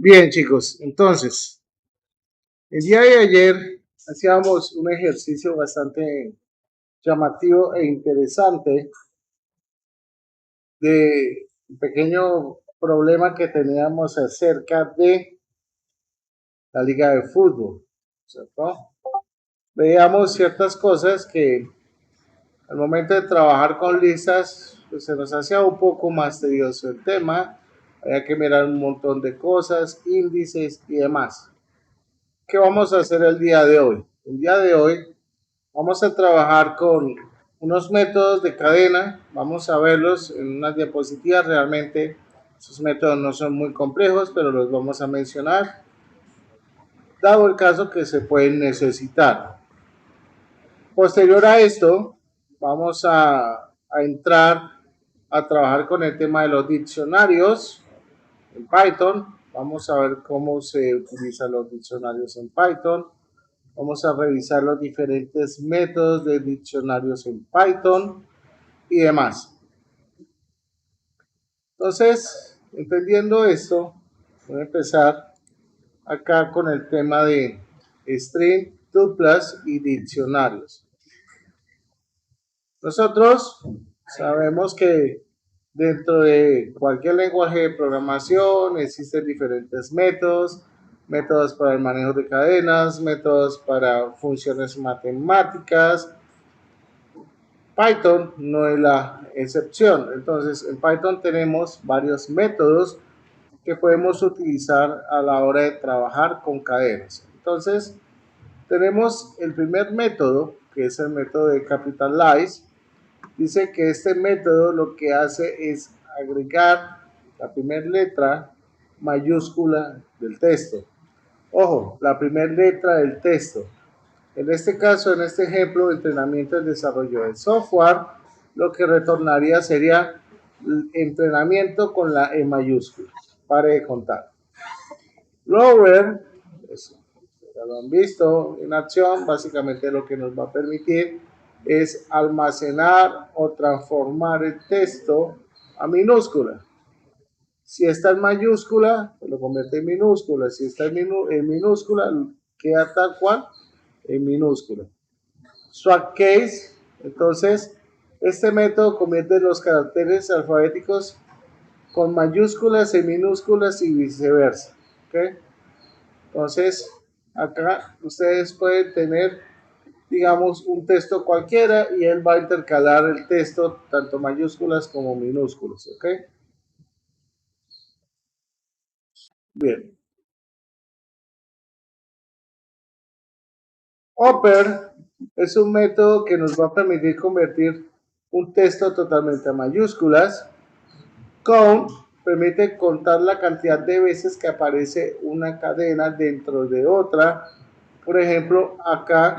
Bien, chicos, entonces, el día de ayer hacíamos un ejercicio bastante llamativo e interesante de un pequeño problema que teníamos acerca de la liga de fútbol, ¿cierto? Veíamos ciertas cosas que al momento de trabajar con listas, pues se nos hacía un poco más tedioso el tema, había que mirar un montón de cosas, índices y demás. ¿Qué vamos a hacer el día de hoy? El día de hoy vamos a trabajar con unos métodos de cadena, vamos a verlos en unas diapositivas, realmente esos métodos no son muy complejos, pero los vamos a mencionar, dado el caso que se pueden necesitar. Posterior a esto, vamos a entrar a trabajar con el tema de los diccionarios en Python, vamos a ver cómo se utilizan los diccionarios en Python. Vamos a revisar los diferentes métodos de diccionarios en Python y demás. Entonces, entendiendo esto, voy a empezar acá con el tema de string, tuplas y diccionarios. Nosotros sabemos que dentro de cualquier lenguaje de programación existen diferentes métodos, métodos para el manejo de cadenas, métodos para funciones matemáticas. Python no es la excepción. Entonces, en Python tenemos varios métodos que podemos utilizar a la hora de trabajar con cadenas. Entonces, tenemos el primer método, que es el método de capitalize. Dice que este método lo que hace es agregar la primera letra mayúscula del texto. Ojo, la primera letra del texto. En este caso, en este ejemplo de entrenamiento y desarrollo del software, lo que retornaría sería entrenamiento con la E mayúscula. Pare de contar. Lower, eso, ya lo han visto en acción, básicamente lo que nos va a permitir es almacenar o transformar el texto a minúscula. Si está en mayúscula, pues lo convierte en minúscula. Si está en minúscula, queda tal cual en minúscula. Swap case, entonces, este método convierte los caracteres alfabéticos con mayúsculas en minúsculas y viceversa. ¿Okay? Entonces, acá ustedes pueden tener, digamos, un texto cualquiera y él va a intercalar el texto tanto mayúsculas como minúsculas. ¿Ok? Bien. Upper es un método que nos va a permitir convertir un texto totalmente a mayúsculas. Count permite contar la cantidad de veces que aparece una cadena dentro de otra. Por ejemplo, acá,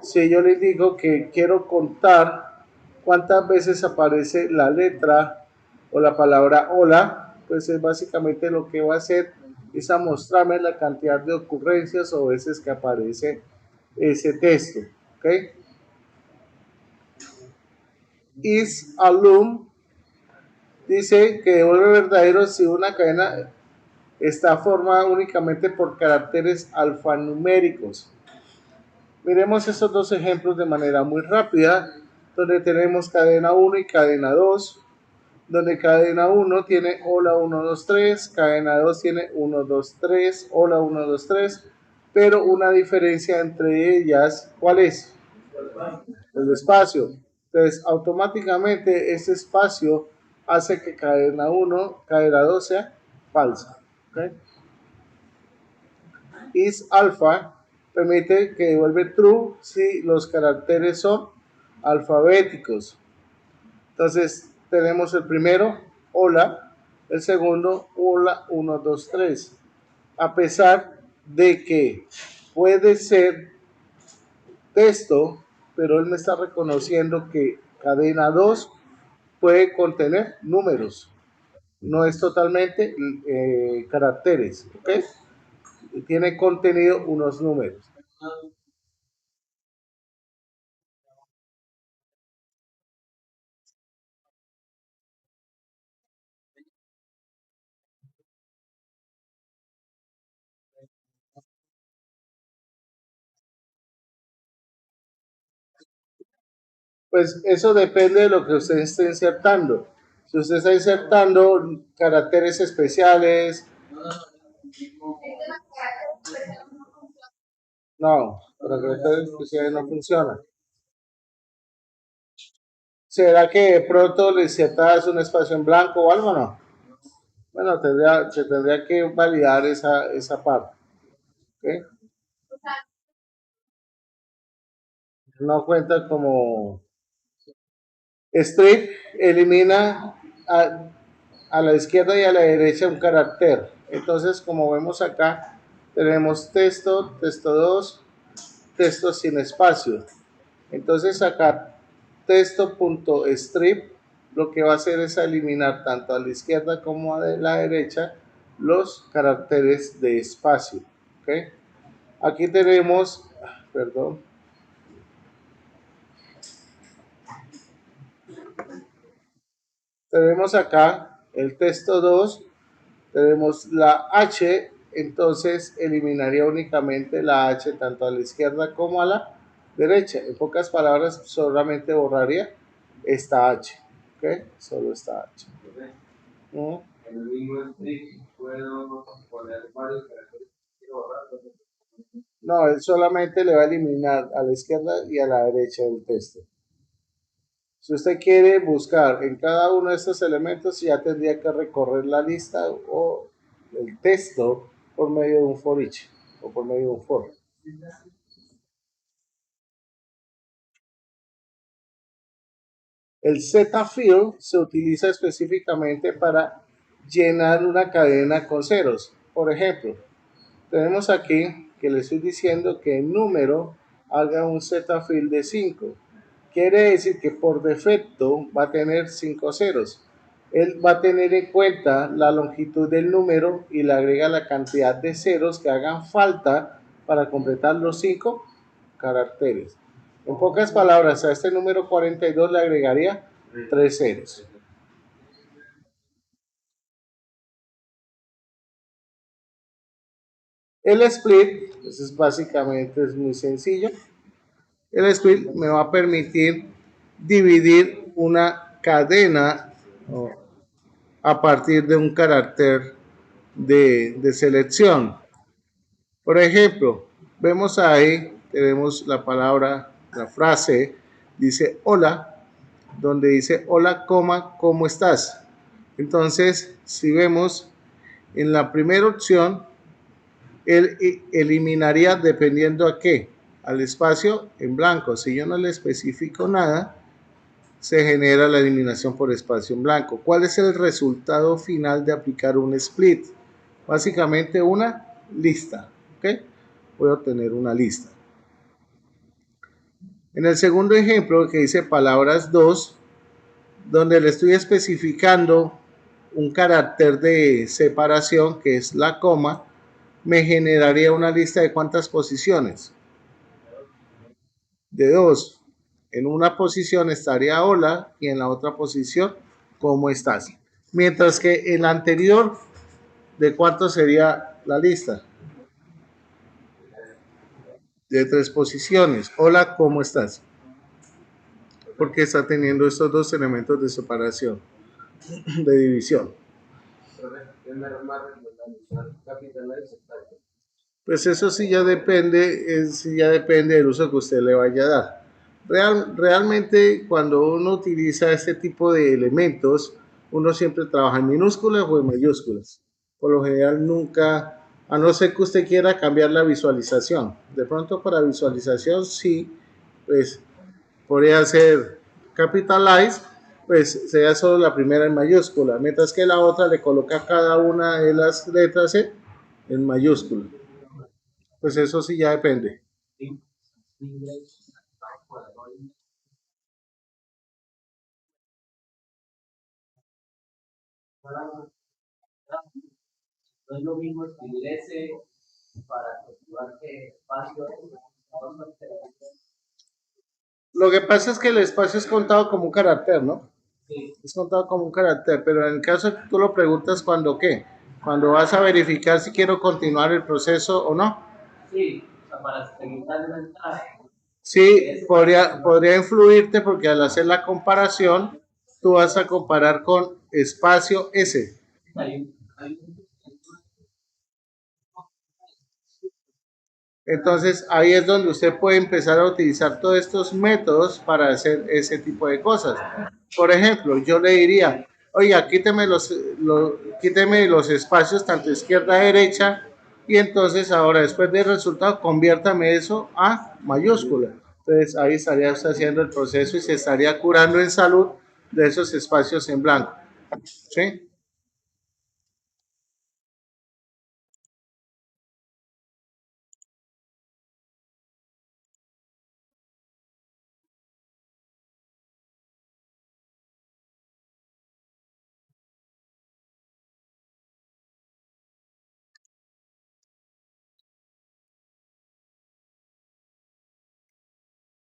si yo les digo que quiero contar cuántas veces aparece la letra o la palabra hola, pues es básicamente lo que va a hacer es a mostrarme la cantidad de ocurrencias o veces que aparece ese texto. ¿Okay? Is alum dice que devuelve verdadero si una cadena está formada únicamente por caracteres alfanuméricos. Miremos estos dos ejemplos de manera muy rápida, donde tenemos cadena 1 y cadena 2, donde cadena 1 tiene hola 1, 2, 3, cadena 2 tiene 1, 2, 3, hola 1, 2, 3, pero una diferencia entre ellas, ¿cuál es? El espacio. Entonces, automáticamente ese espacio hace que cadena 1, cadena 2 sea falsa. ¿Okay? Is alpha permite que devuelve true si los caracteres son alfabéticos. Entonces, tenemos el primero, hola, el segundo, hola, 1, 2, 3. A pesar de que puede ser texto, pero él me está reconociendo que cadena 2 puede contener números, no es totalmente caracteres, ¿ok? Tiene contenido unos números. Pues eso depende de lo que usted esté insertando. Si usted está insertando caracteres especiales, no, para caracteres especiales no funciona. ¿Será que de pronto le insertas un espacio en blanco o algo? No. Bueno, se tendría que validar esa parte. ¿Ok? No cuenta como strip, elimina a la izquierda y a la derecha un carácter. Entonces, como vemos acá, tenemos texto, texto 2, texto sin espacio. Entonces, acá texto.strip lo que va a hacer es eliminar tanto a la izquierda como a la derecha los caracteres de espacio. ¿Okay? Aquí tenemos, perdón, tenemos acá el texto 2, tenemos la H, entonces eliminaría únicamente la H tanto a la izquierda como a la derecha. En pocas palabras, solamente borraría esta H. ¿Ok? Solo esta H. ¿Mm? En el mismo script puedo poner varios caracteres que quiero borrar. No, él solamente le va a eliminar a la izquierda y a la derecha del texto. Si usted quiere buscar en cada uno de estos elementos, ya tendría que recorrer la lista o el texto por medio de un for each o por medio de un for. El Z-field se utiliza específicamente para llenar una cadena con ceros. Por ejemplo, tenemos aquí que le estoy diciendo que el número haga un Z-field de 5. Quiere decir que por defecto va a tener 5 ceros. Él va a tener en cuenta la longitud del número y le agrega la cantidad de ceros que hagan falta para completar los 5 caracteres. En pocas palabras, a este número 42 le agregaría 3 ceros. El split, pues es básicamente es muy sencillo. El split me va a permitir dividir una cadena a partir de un carácter de selección. Por ejemplo, vemos ahí, tenemos la palabra, la frase, dice hola, donde dice hola, coma, ¿cómo estás? Entonces, si vemos en la primera opción, él eliminaría dependiendo a qué, al espacio en blanco. Si yo no le especifico nada, se genera la eliminación por espacio en blanco. ¿Cuál es el resultado final de aplicar un split? Básicamente una lista. ¿Ok? Voy a obtener una lista. En el segundo ejemplo que dice palabras 2, donde le estoy especificando un carácter de separación que es la coma, me generaría una lista de cuántas posiciones. De 2. En una posición estaría hola y en la otra posición cómo estás. Mientras que en la anterior, ¿de cuánto sería la lista? De 3 posiciones. Hola, ¿cómo estás? Porque está teniendo estos dos elementos de separación, de división. Pues eso sí ya depende, sí ya depende del uso que usted le vaya a dar. Realmente cuando uno utiliza este tipo de elementos, uno siempre trabaja en minúsculas o en mayúsculas. Por lo general nunca, a no ser que usted quiera cambiar la visualización. De pronto para visualización sí, pues podría ser capitalize, pues sería solo la primera en mayúscula, mientras que la otra le coloca cada una de las letras en mayúscula. Pues eso sí ya depende. No es lo mismo escribir ese para calcular qué espacio es. Lo que pasa es que el espacio es contado como un carácter, ¿no? Sí. Es contado como un carácter, pero en el caso que tú lo preguntas cuando qué, cuando vas a verificar si quiero continuar el proceso o no. Sí, o sea, para segmentar el mensaje. Sí, podría influirte porque al hacer la comparación, tú vas a comparar con espacio S. Entonces ahí es donde usted puede empezar a utilizar todos estos métodos para hacer ese tipo de cosas. Por ejemplo, yo le diría, oiga, quíteme los espacios tanto izquierda derecha y entonces ahora después del resultado conviértame eso a mayúscula. Entonces ahí estaría usted haciendo el proceso y se estaría curando en salud de esos espacios en blanco. ¿Sí?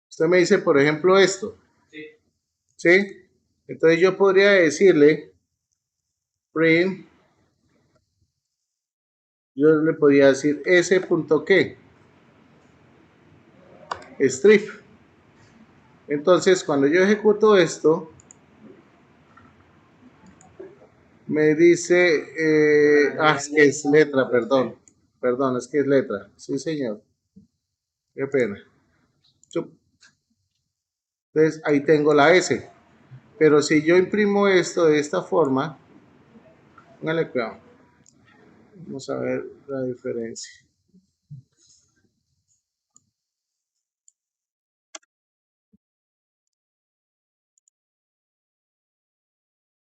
Usted me dice, por ejemplo, esto. ¿Sí? Entonces yo podría decirle, print, yo le podría decir s punto qué, strip. Entonces, cuando yo ejecuto esto, me dice, es que es letra, perdón, es que es letra. Sí, señor, qué pena. Entonces, ahí tengo la S. Pero si yo imprimo esto de esta forma, póngale cuidado. Vamos a ver la diferencia.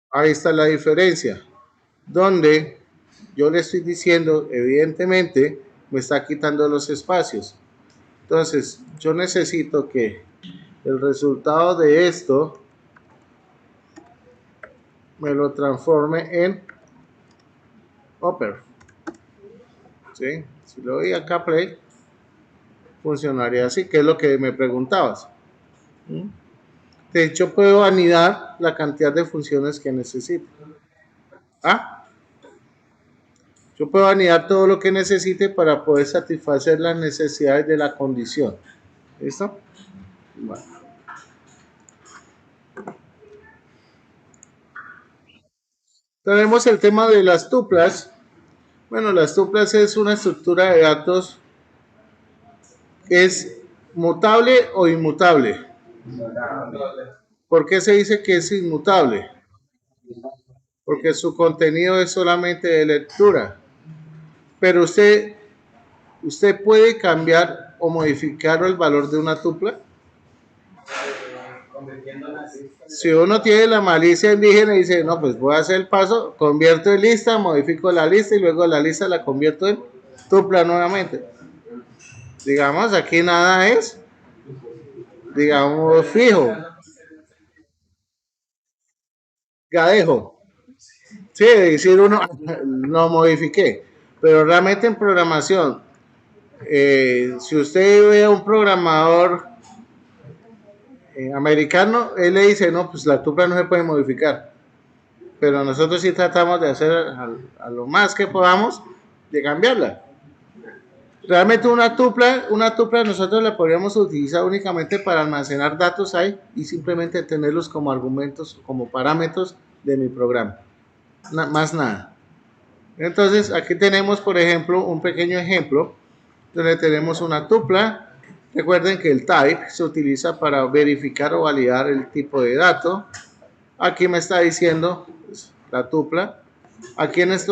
Ahí está la diferencia. Donde yo le estoy diciendo, evidentemente, me está quitando los espacios. Entonces, yo necesito que el resultado de esto me lo transforme en upper. ¿Sí? Si lo doy acá play, funcionaría así, que es lo que me preguntabas. De hecho, puedo anidar la cantidad de funciones que necesito. ¿Ah? Yo puedo anidar todo lo que necesite para poder satisfacer las necesidades de la condición. ¿Listo? Bueno. Tenemos el tema de las tuplas. Bueno, las tuplas es una estructura de datos que es mutable o inmutable. ¿Por qué se dice que es inmutable? Porque su contenido es solamente de lectura. Pero usted puede cambiar o modificar el valor de una tupla. Si uno tiene la malicia indígena y dice, no, pues voy a hacer el paso, convierto en lista, modifico la lista y luego la lista la convierto en tupla nuevamente. Digamos, aquí nada es, digamos, fijo. Gadejo. Sí, decir uno, no modifiqué. Pero realmente en programación, si usted ve a un programador americano, él le dice, no, pues la tupla no se puede modificar. Pero nosotros sí tratamos de hacer a lo más que podamos de cambiarla. Realmente una tupla nosotros la podríamos utilizar únicamente para almacenar datos ahí y simplemente tenerlos como argumentos, como parámetros de mi programa. Más nada. Entonces aquí tenemos, por ejemplo, un pequeño ejemplo donde tenemos una tupla. Recuerden que el type se utiliza para verificar o validar el tipo de dato. Aquí me está diciendo la tupla. Aquí en este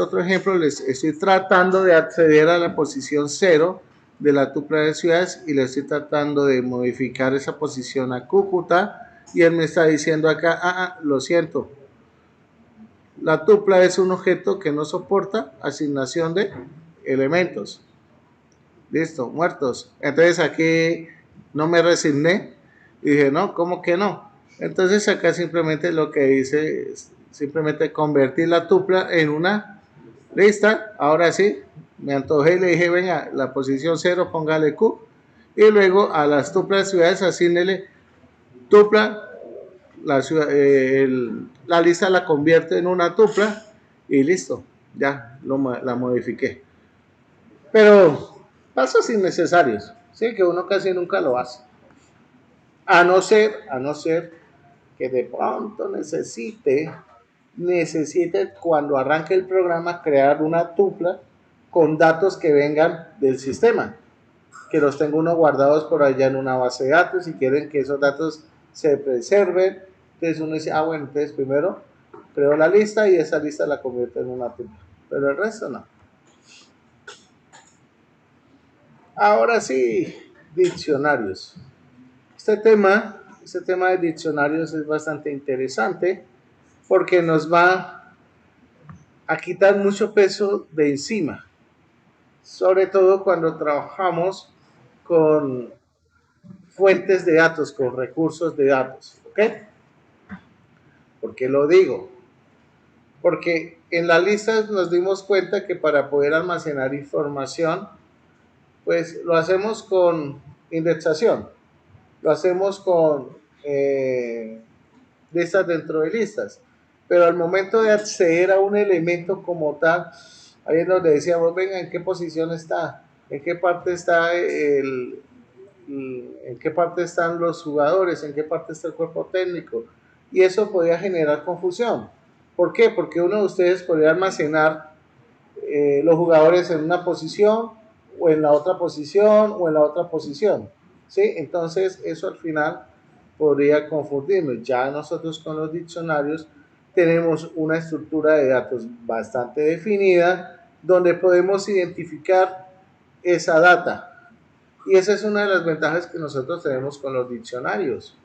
otro ejemplo, les estoy tratando de acceder a la posición 0 de la tupla de ciudades y le estoy tratando de modificar esa posición a Cúcuta y él me está diciendo acá, lo siento, la tupla es un objeto que no soporta asignación de elementos. Listo, muertos. Entonces aquí no me resigné y dije, no, ¿cómo que no? Entonces acá simplemente lo que hice es simplemente convertir la tupla en una lista. Ahora sí, me antojé y le dije, venga, la posición 0, póngale Q. Y luego a las tuplas ciudades asígnele tupla, la lista la convierte en una tupla y listo, ya la modifiqué. Pero pasos innecesarios. Sí, que uno casi nunca lo hace. A no ser que de pronto necesite cuando arranque el programa crear una tupla con datos que vengan del sistema, que los tenga uno guardados por allá en una base de datos y quieren que esos datos se preserven. Entonces uno dice, bueno, entonces primero creo la lista y esa lista la convierto en una tupla, pero el resto no. Ahora sí, diccionarios. Este tema de diccionarios es bastante interesante porque nos va a quitar mucho peso de encima, sobre todo cuando trabajamos con fuentes de datos, con recursos de datos. ¿Ok? ¿Por qué lo digo? Porque en la lista nos dimos cuenta que para poder almacenar información, pues lo hacemos con indexación, lo hacemos con listas dentro de listas. Pero al momento de acceder a un elemento como tal, ahí es donde decíamos, venga, ¿en qué posición está? ¿En qué parte está en qué parte están los jugadores? ¿En qué parte está el cuerpo técnico? Y eso podía generar confusión. ¿Por qué? Porque uno de ustedes podría almacenar los jugadores en una posición o en la otra posición o en la otra posición. ¿Sí? Entonces eso al final podría confundirnos. Ya nosotros con los diccionarios tenemos una estructura de datos bastante definida donde podemos identificar esa data. Y esa es una de las ventajas que nosotros tenemos con los diccionarios,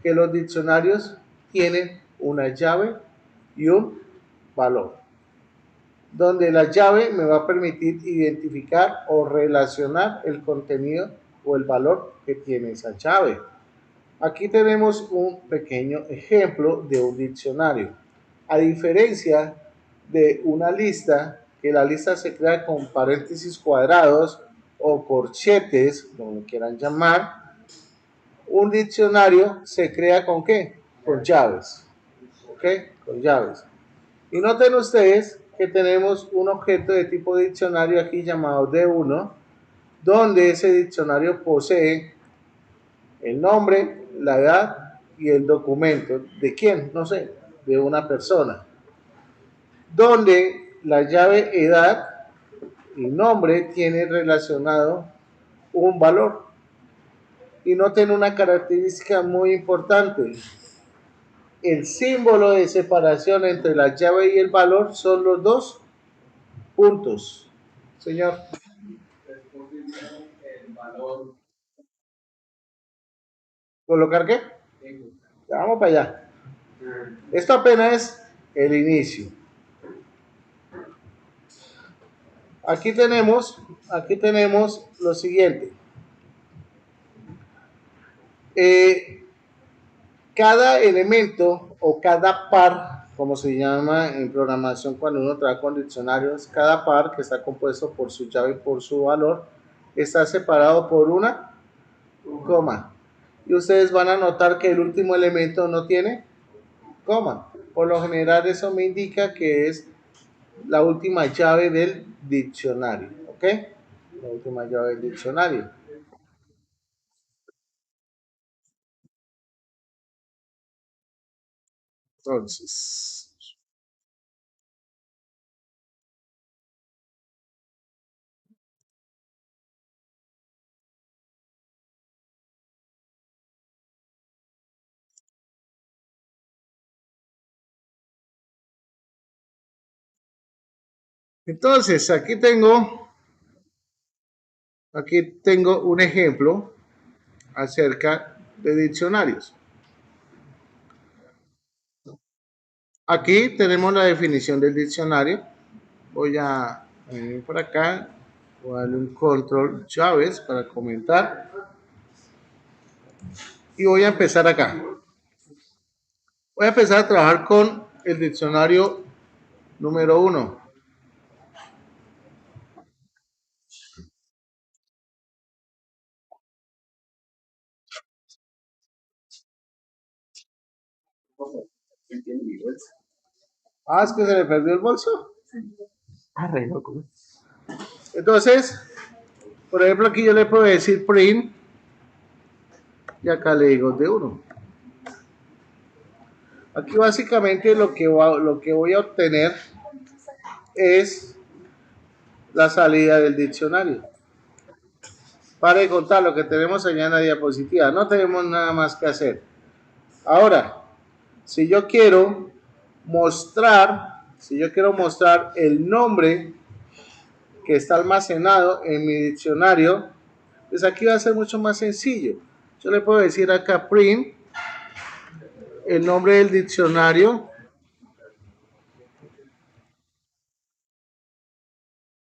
que los diccionarios tienen una llave y un valor, donde la llave me va a permitir identificar o relacionar el contenido o el valor que tiene esa llave. Aquí tenemos un pequeño ejemplo de un diccionario. A diferencia de una lista, que la lista se crea con paréntesis cuadrados o corchetes, como lo quieran llamar, un diccionario se crea con ¿qué? Con llaves. ¿Ok? Con llaves. Y noten ustedes que tenemos un objeto de tipo diccionario aquí llamado D1, donde ese diccionario posee el nombre, la edad y el documento. ¿De quién? No sé, de una persona. Donde la llave edad y nombre tiene relacionado un valor. Y noten una característica muy importante. El símbolo de separación entre la llave y el valor son los dos puntos. Señor. ¿Colocar qué? Ya vamos para allá. Esto apenas es el inicio. Aquí tenemos lo siguiente. Eh, cada elemento o cada par, como se llama en programación cuando uno trabaja con diccionarios, cada par que está compuesto por su llave y por su valor, está separado por una coma. Y ustedes van a notar que el último elemento no tiene coma. Por lo general eso me indica que es la última llave del diccionario, ¿ok? La última llave del diccionario. Entonces, entonces aquí tengo un ejemplo acerca de diccionarios. Aquí tenemos la definición del diccionario. Voy a venir por acá, voy a darle un control llaves para comentar y voy a empezar acá. Voy a empezar a trabajar con el diccionario número uno. Ah, es que se le perdió el bolso. Entonces, Por ejemplo, aquí yo le puedo decir print y acá le digo de 1. Aquí básicamente lo que voy a obtener es la salida del diccionario. Para de contar lo que tenemos allá en la diapositiva. No tenemos nada más que hacer. Ahora, si yo quiero mostrar el nombre que está almacenado en mi diccionario, pues aquí va a ser mucho más sencillo. Yo le puedo decir acá print el nombre del diccionario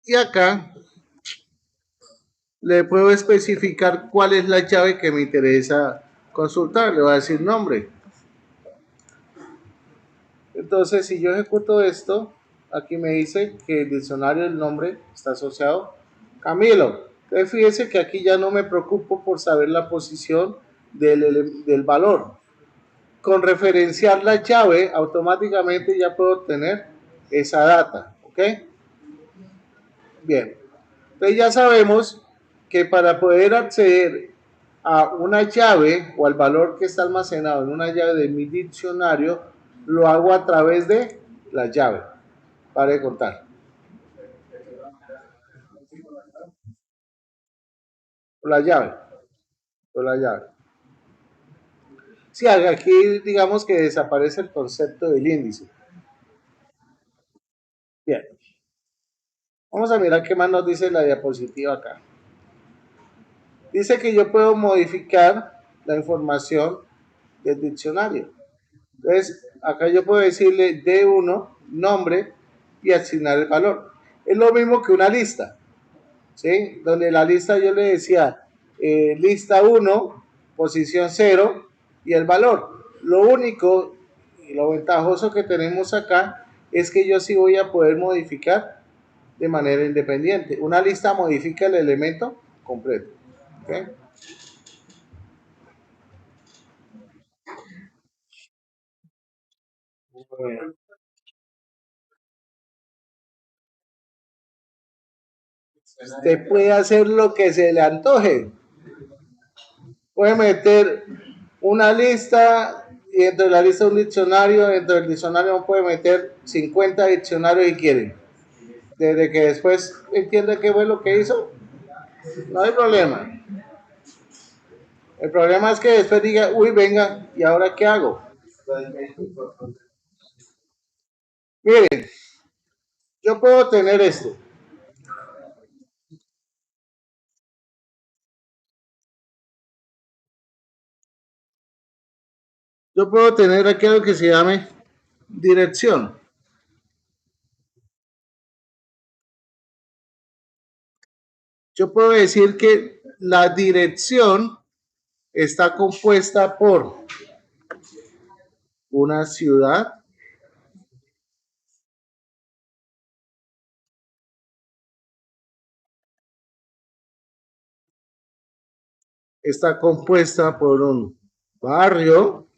y acá le puedo especificar cuál es la llave que me interesa consultar. Le voy a decir nombre. Entonces, si yo ejecuto esto, aquí me dice que el diccionario del nombre está asociado a Camilo. Entonces, fíjense que aquí ya no me preocupo por saber la posición del valor. Con referenciar la llave, automáticamente ya puedo obtener esa data. ¿Ok? Bien. Entonces ya sabemos que para poder acceder a una llave o al valor que está almacenado en una llave de mi diccionario, lo hago a través de la llave. Para de contar. Por la llave. Por la llave. Sí, aquí digamos que desaparece el concepto del índice. Bien. Vamos a mirar qué más nos dice la diapositiva acá. Dice que yo puedo modificar la información del diccionario. Entonces, acá yo puedo decirle D1, nombre, y asignar el valor. Es lo mismo que una lista, ¿sí? Donde la lista yo le decía lista 1, posición 0 y el valor. Lo único y lo ventajoso que tenemos acá es que yo sí voy a poder modificar de manera independiente. Una lista modifica el elemento completo. ¿Okay? Usted puede hacer lo que se le antoje. Puede meter una lista y dentro de la lista un diccionario, dentro del diccionario puede meter 50 diccionarios si quieren. Desde que después entienda qué fue lo que hizo, no hay problema. El problema es que después diga, uy, venga, ¿y ahora qué hago? Miren, yo puedo tener esto. Yo puedo tener aquí algo que se llame dirección. Yo puedo decir que la dirección está compuesta por una ciudad, está compuesta por un barrio,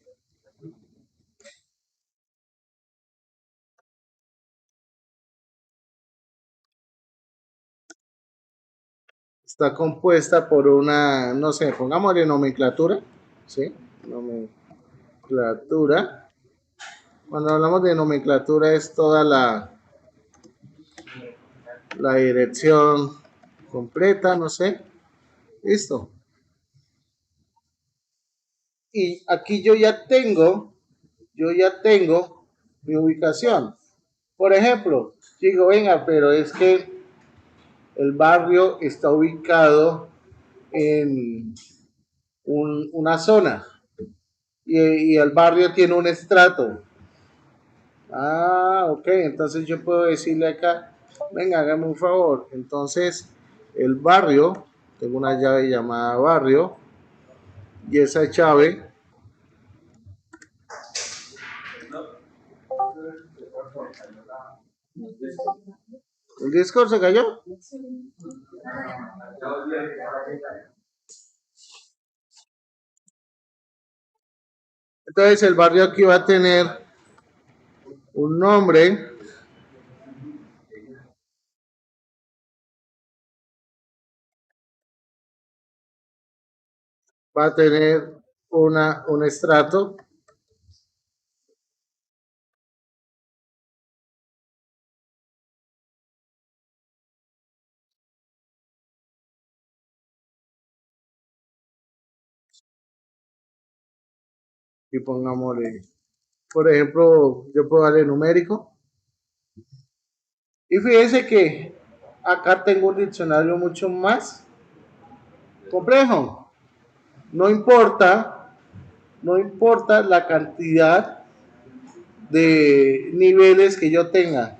está compuesta por una, no sé, pongámosle nomenclatura, ¿sí? Nomenclatura. Cuando hablamos de nomenclatura es toda la dirección completa, no sé. Listo. Y aquí yo ya tengo mi ubicación. Por ejemplo, digo, venga, pero es que el barrio está ubicado en una zona y el barrio tiene un estrato. Ah, ok, entonces yo puedo decirle acá, venga, hágame un favor. Entonces, el barrio, tengo una llave llamada barrio, y esa llave, ¿el Discord se cayó? Entonces, el barrio aquí va a tener un nombre, va a tener un estrato y pongámosle, por ejemplo, yo puedo darle numérico. Y fíjense que acá tengo un diccionario mucho más complejo. No importa, no importa la cantidad de niveles que yo tenga.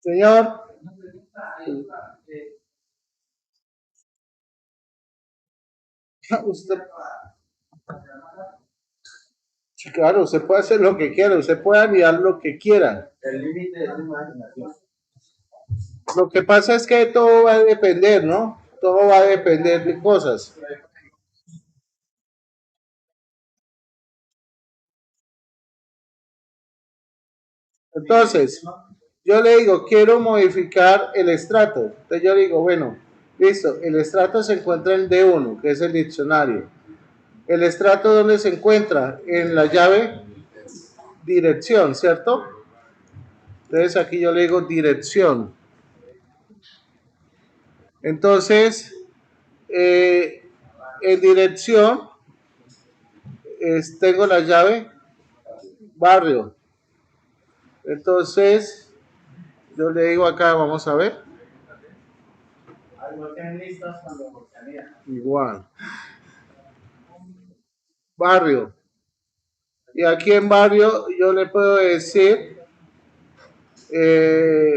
Señor, usted, sí, claro, usted puede hacer lo que quiera, usted puede anidar lo que quiera. El límite es la imaginación. Lo que pasa es que todo va a depender, ¿no? Todo va a depender de cosas. Entonces, yo le digo, quiero modificar el estrato. Entonces yo le digo, bueno, listo, el estrato se encuentra en D1, que es el diccionario. El estrato, ¿dónde se encuentra? En la llave dirección, ¿cierto? Entonces aquí yo le digo dirección. Entonces, eh, en dirección tengo la llave barrio. Entonces, yo le digo acá, vamos a ver. Igual. Barrio. Y aquí en barrio yo le puedo decir,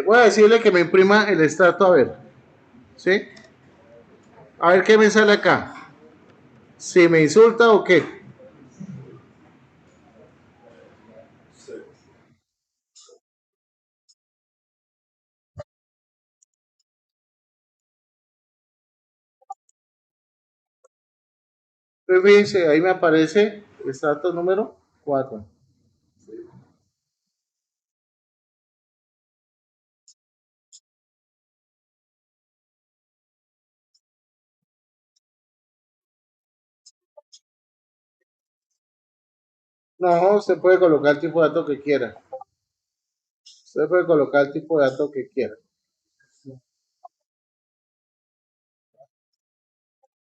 voy a decirle que me imprima el estrato a ver. ¿Sí? A ver qué me sale acá. Si me insulta o qué. Pues fíjense, ahí me aparece estrato número 4. No, usted puede colocar el tipo de dato que quiera. Usted puede colocar el tipo de dato que quiera.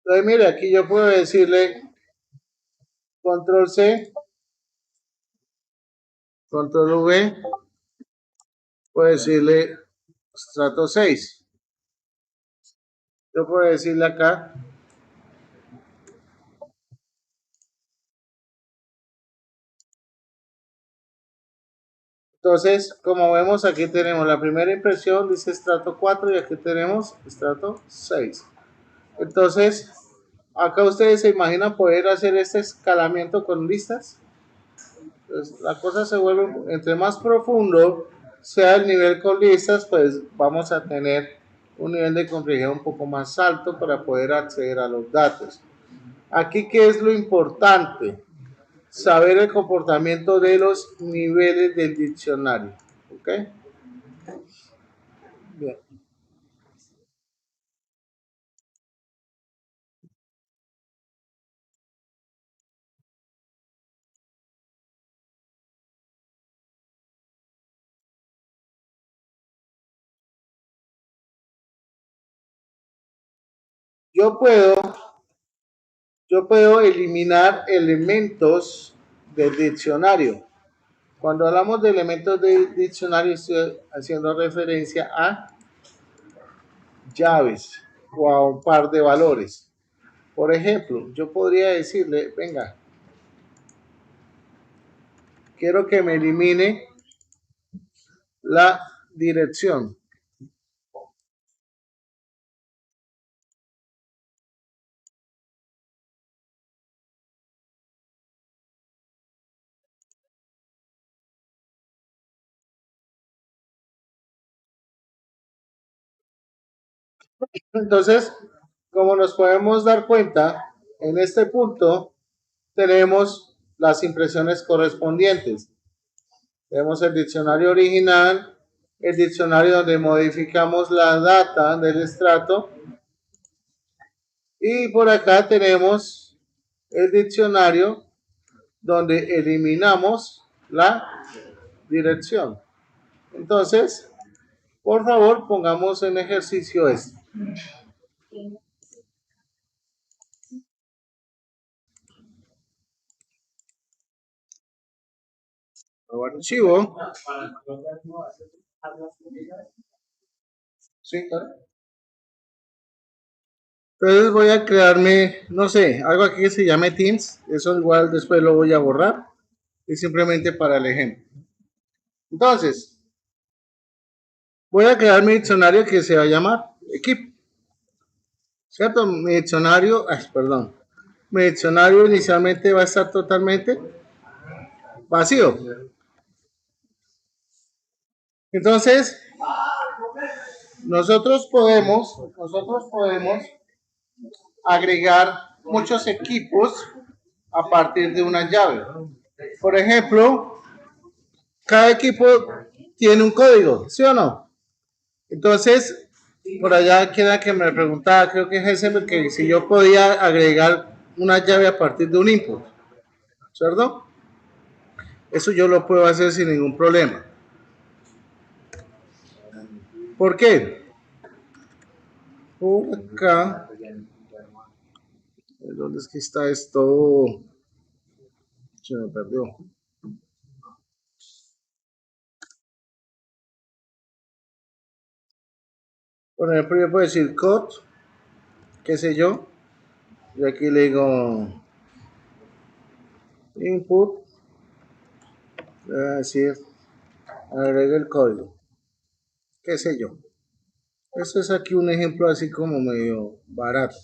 Entonces, mire, aquí yo puedo decirle control C, control V, puedo decirle estrato 6. Yo puedo decirle acá, entonces, como vemos, aquí tenemos la primera impresión, dice estrato 4 y aquí tenemos estrato 6. Entonces, acá ustedes se imaginan poder hacer este escalamiento con listas. Entonces, la cosa se vuelve, entre más profundo sea el nivel con listas, pues vamos a tener un nivel de complejidad un poco más alto para poder acceder a los datos. Aquí, ¿qué es lo importante? Saber el comportamiento de los niveles del diccionario. ¿Ok? Bien. Yo puedo, yo puedo eliminar elementos del diccionario. Cuando hablamos de elementos del diccionario, estoy haciendo referencia a llaves o a un par de valores. Por ejemplo, yo podría decirle, venga, quiero que me elimine la dirección. Entonces, como nos podemos dar cuenta, en este punto tenemos las impresiones correspondientes. Tenemos el diccionario original, el diccionario donde modificamos la data del estrato. Y por acá tenemos el diccionario donde eliminamos la dirección. Entonces, por favor, pongamos en ejercicio esto. Nuevo archivo. Sí, claro. Entonces voy a crearme, no sé, algo aquí que se llame Teams. Eso igual después lo voy a borrar. Es simplemente para el ejemplo. Entonces, voy a crear mi diccionario que se va a llamar equipo. ¿Cierto? Mi diccionario, perdón. Mi diccionario inicialmente va a estar totalmente vacío. Entonces, nosotros podemos agregar muchos equipos a partir de una llave. Por ejemplo, cada equipo tiene un código, ¿sí o no? Entonces, por allá queda que me preguntaba, creo que es ese, que si yo podía agregar una llave a partir de un input, ¿cierto? Eso yo lo puedo hacer sin ningún problema. ¿Por qué? Por acá, ¿dónde es que está esto? Se me perdió. Por ejemplo, yo puedo decir code, qué sé yo, y aquí le digo input, voy a decir, agrega el código, qué sé yo. Esto es aquí un ejemplo así como medio barato.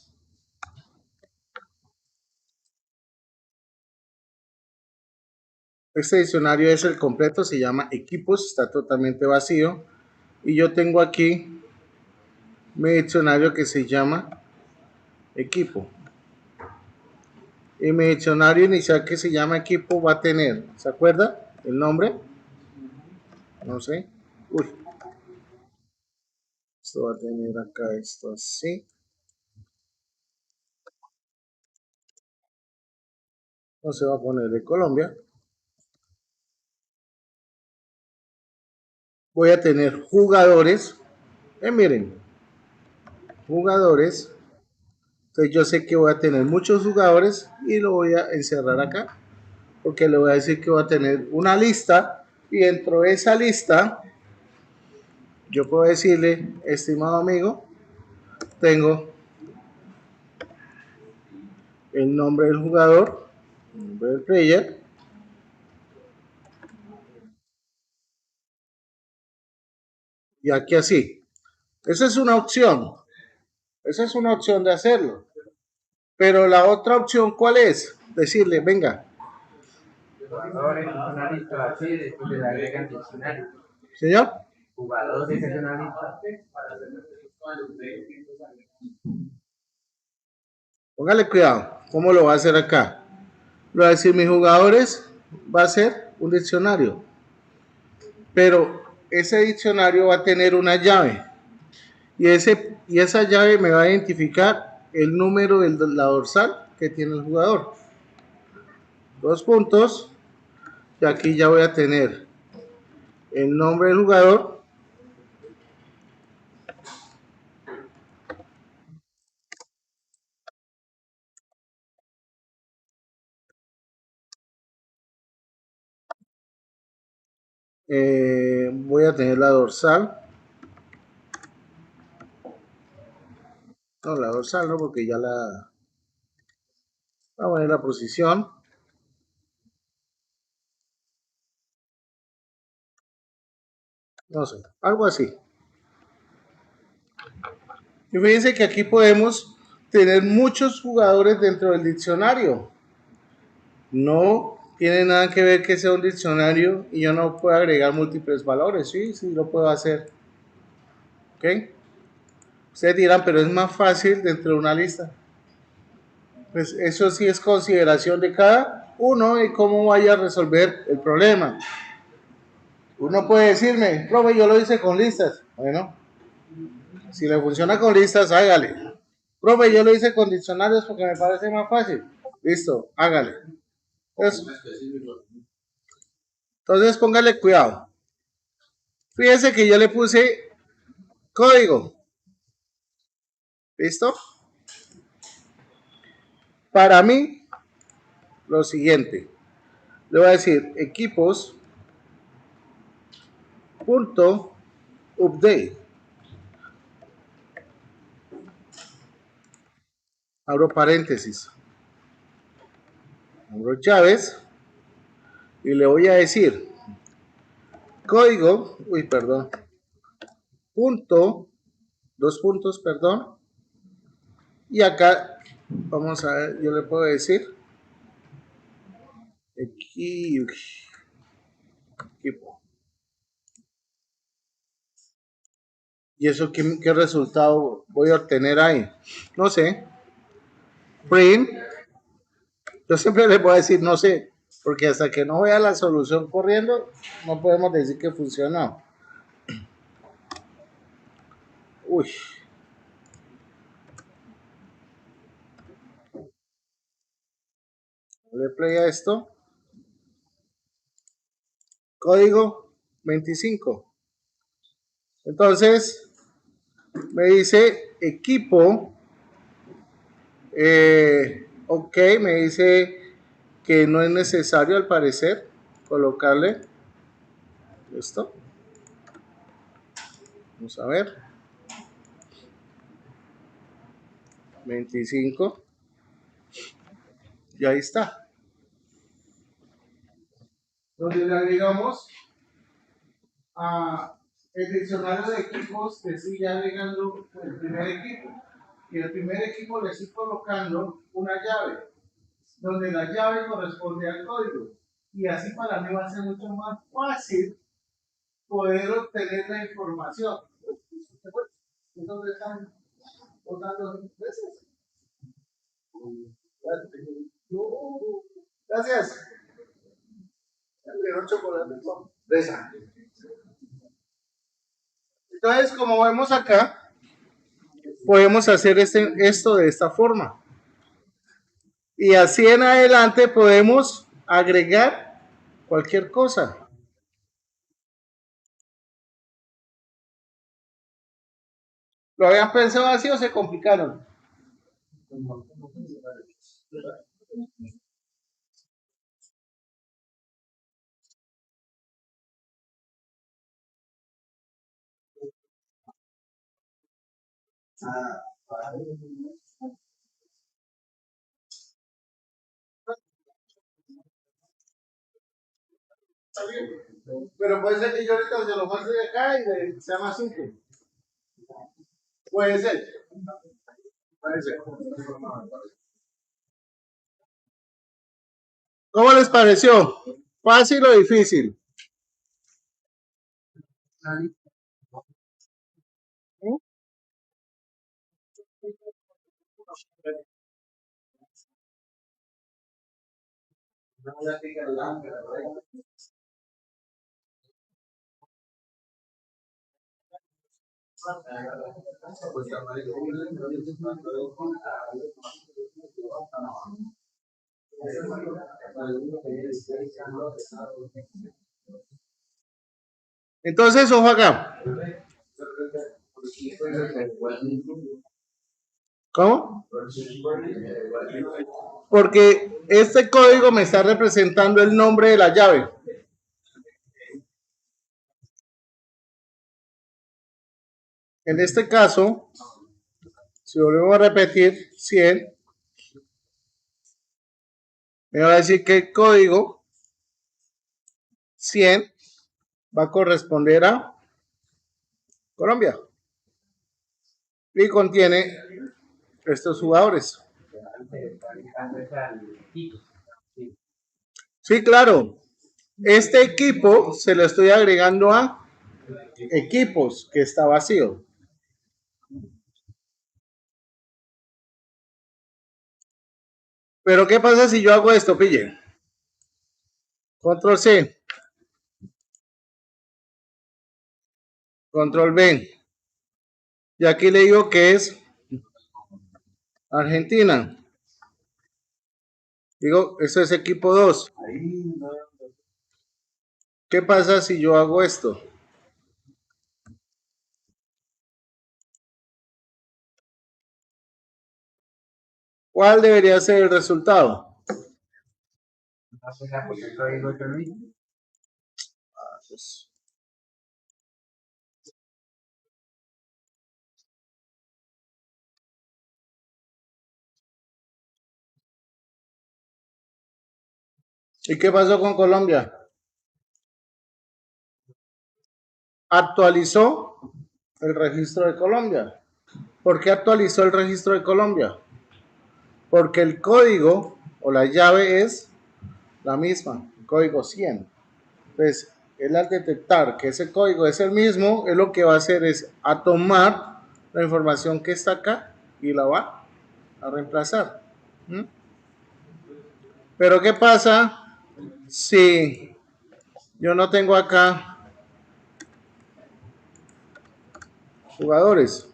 Este diccionario es el completo, se llama equipos, está totalmente vacío. Y yo tengo aquí mi diccionario que se llama equipo. Y mi diccionario inicial que se llama equipo va a tener, ¿se acuerda? El nombre. No sé. Uy. Esto va a tener acá esto así. No se va a poner de Colombia. Voy a tener jugadores. Miren, jugadores. Entonces yo sé que voy a tener muchos jugadores y lo voy a encerrar acá. Porque le voy a decir que voy a tener una lista y dentro de esa lista yo puedo decirle, estimado amigo, tengo el nombre del jugador, el nombre del player, y aquí así. Esa es una opción, esa es una opción de hacerlo. Pero la otra opción, ¿cuál es? Decirle, venga. Jugadores, una lista así, después le agregan diccionario. ¿Señor? Jugadores es una lista. Póngale cuidado, ¿cómo lo va a hacer acá? Lo va a decir mis jugadores, va a ser un diccionario. Pero ese diccionario va a tener una llave. Y esa llave me va a identificar el número de la dorsal que tiene el jugador. Dos puntos. Y aquí ya voy a tener el nombre del jugador. Voy a tener la dorsal. No, la dorsal no, porque ya la... Voy a poner la posición. No sé, algo así. Y fíjense que aquí podemos tener muchos jugadores dentro del diccionario. No tiene nada que ver que sea un diccionario y yo no puedo agregar múltiples valores. Sí, sí, lo puedo hacer. ¿Ok? Ustedes dirán, pero es más fácil dentro de una lista. Pues eso sí es consideración de cada uno y cómo vaya a resolver el problema. Uno puede decirme, profe, yo lo hice con listas. Bueno, si le funciona con listas, hágale. Profe, yo lo hice con diccionarios porque me parece más fácil. Listo, hágale. Entonces, entonces póngale cuidado. Fíjense que yo le puse código. ¿Listo? Para mí, lo siguiente. Le voy a decir equipos punto update. Abro paréntesis. Abro llaves y le voy a decir código, perdón, punto, dos puntos, perdón, y acá vamos a ver, yo le puedo decir equipo. ¿Y eso qué resultado voy a obtener ahí? No sé. Print, yo siempre les voy a decir no sé, porque hasta que no vea la solución corriendo, no podemos decir que funcionó. Uy, le play a esto. Código 25. Entonces, me dice equipo. Ok, me dice que no es necesario al parecer colocarle esto. Vamos a ver. 25. Y ahí está. Donde le agregamos a el diccionario de equipos, que sigue agregando el primer equipo. Y el primer equipo le estoy colocando una llave, donde la llave corresponde al código. Y así para mí va a ser mucho más fácil poder obtener la información. Entonces están votando veces. Gracias. El chocolate con fresa. Entonces, como vemos acá, podemos hacer esto de esta forma. Y así en adelante podemos agregar cualquier cosa. ¿Lo habían pensado así o se complicaron? Pero puede ser que yo ahorita se lo pase de acá y sea más simple. Puede ser. Puede ser. ¿Cómo les pareció? ¿Fácil o difícil? Entonces, ojo acá. ¿Cómo? Porque este código me está representando el nombre de la llave. En este caso, si volvemos a repetir 100, me va a decir que el código 100 va a corresponder a Colombia y contiene estos jugadores. Sí, claro. Este equipo se lo estoy agregando a equipos que está vacío. Pero ¿qué pasa si yo hago esto, pille? Control C. Control B. Y aquí le digo que es Argentina. Digo, eso es equipo 2. ¿Qué pasa si yo hago esto? ¿Cuál debería ser el resultado? ¿Y qué pasó con Colombia? Actualizó el registro de Colombia. ¿Por qué actualizó el registro de Colombia? Porque el código o la llave es la misma, el código 100. Pues él al detectar que ese código es el mismo, él lo que va a hacer es a tomar la información que está acá y la va a reemplazar. ¿Mm? Pero ¿qué pasa si yo no tengo acá jugadores?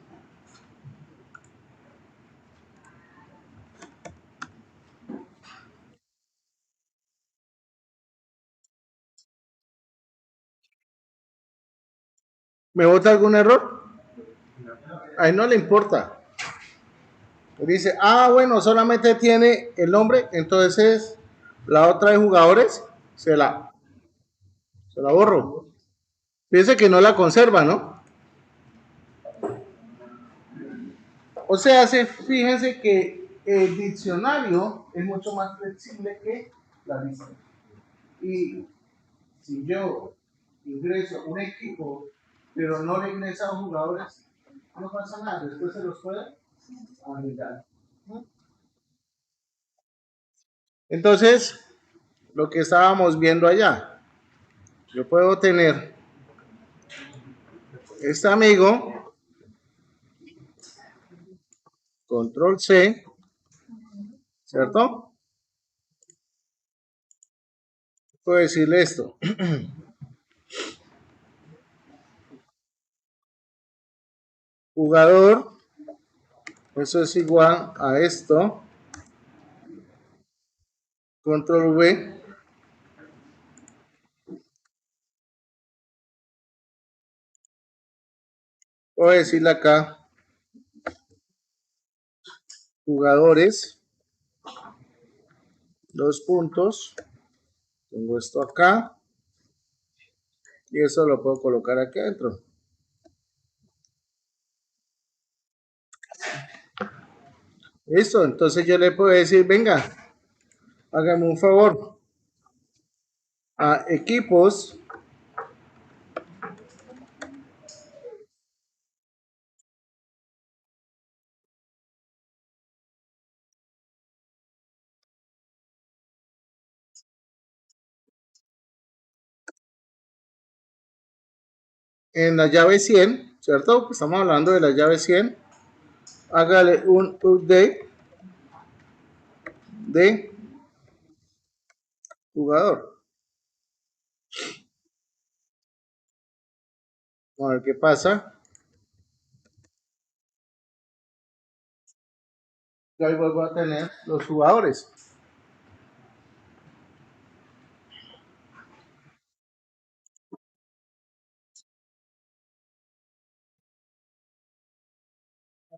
¿Me bota algún error? A él no le importa. Dice, bueno, solamente tiene el nombre, entonces la otra de jugadores se la borro. Piense que no la conserva, ¿no? O sea, fíjense que el diccionario es mucho más flexible que la lista. Y si yo ingreso un equipo, pero no le ingreso a jugadores, no pasa nada, después se los puede agregar. Entonces, lo que estábamos viendo allá, yo puedo tener este amigo, control C, ¿cierto? Puedo decirle esto, jugador, eso es igual a esto, control V, puedo decirle acá, jugadores, dos puntos, tengo esto acá, y eso lo puedo colocar aquí adentro. Listo, entonces yo le puedo decir, venga, hágame un favor, a equipos, en la llave 100, ¿cierto? Estamos hablando de la llave 100, hágale un update de jugador. A ver qué pasa. Y ahí vuelvo a tener los jugadores.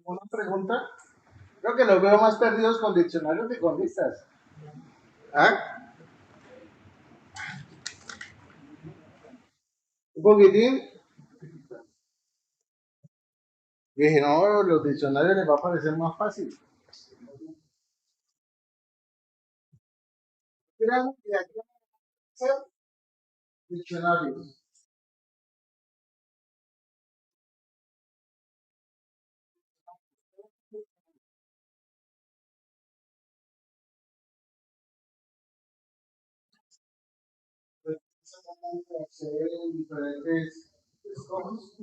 ¿Alguna pregunta? Creo que los veo más perdidos con diccionarios que con listas. ¿Ah? Un poquitín. Y dije, no, los diccionarios les va a parecer más fácil. Miren, y aquí hacer diccionarios. Acceder en diferentes escogios.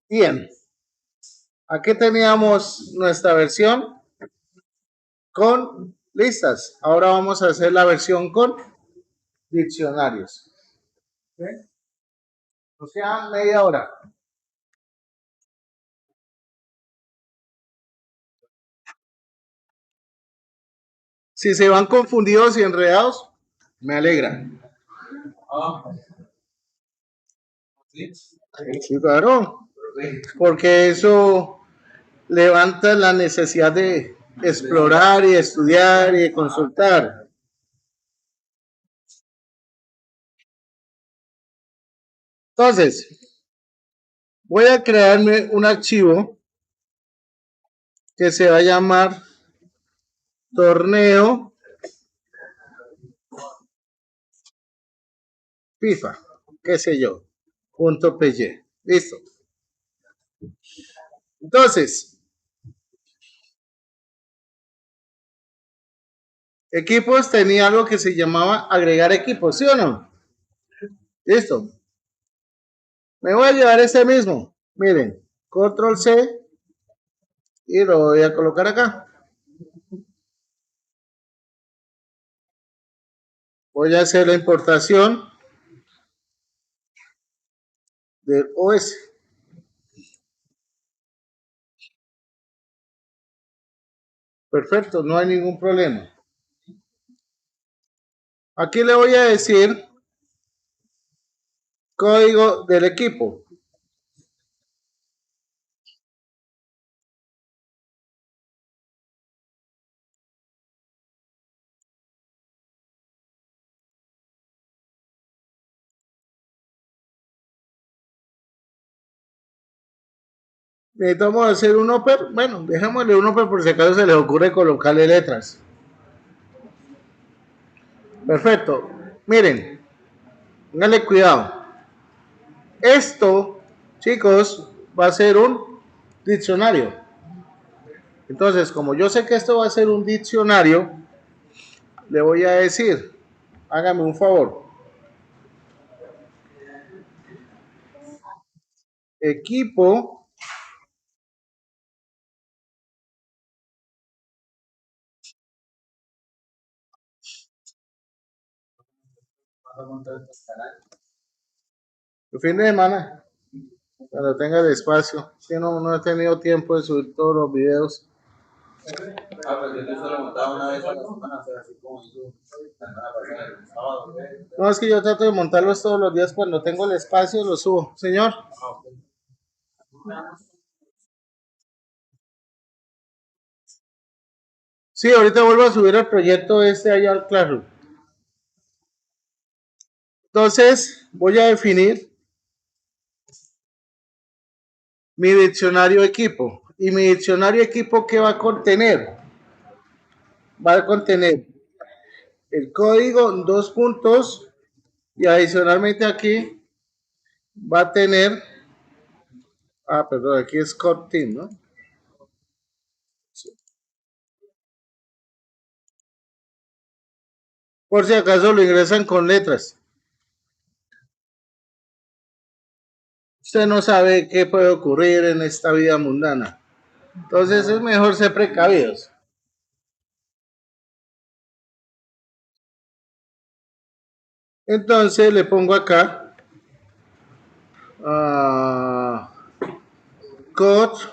Bien, aquí teníamos nuestra versión con listas. Ahora vamos a hacer la versión con diccionarios. ¿Sí? O sea, media hora. Si se van confundidos y enredados, me alegra. Sí, claro. Porque eso levanta la necesidad de explorar y estudiar y de consultar. Entonces, voy a crearme un archivo que se va a llamar torneo FIFA, qué sé yo, punto .py. Listo. Entonces, equipos tenía algo que se llamaba agregar equipos, ¿sí o no? Listo. Me voy a llevar este mismo. Miren, control C y lo voy a colocar acá. Voy a hacer la importación del OS. Perfecto, no hay ningún problema. Aquí le voy a decir código del equipo. Necesitamos hacer un upper. Bueno, dejémosle un upper por si acaso se les ocurre colocarle letras. Perfecto. Miren, pónganle cuidado. Esto, chicos, va a ser un diccionario. Entonces, como yo sé que esto va a ser un diccionario, le voy a decir, hágame un favor. Equipo el fin de semana, cuando tenga el espacio. Si no, no he tenido tiempo de subir todos los videos. Pues yo solo montaba una vez a la semana, así como hizo la semana pasada, el sábado. No, es que yo trato de montarlos todos los días cuando tengo el espacio, los subo. Señor. Sí, ahorita vuelvo a subir el proyecto este allá al Classroom. Entonces, voy a definir mi diccionario equipo. ¿Y mi diccionario equipo qué va a contener? Va a contener el código en dos puntos y adicionalmente aquí va a tener, perdón, aquí es Core Team, ¿no? Por si acaso lo ingresan con letras. Usted no sabe qué puede ocurrir en esta vida mundana. Entonces es mejor ser precavidos. Entonces le pongo acá code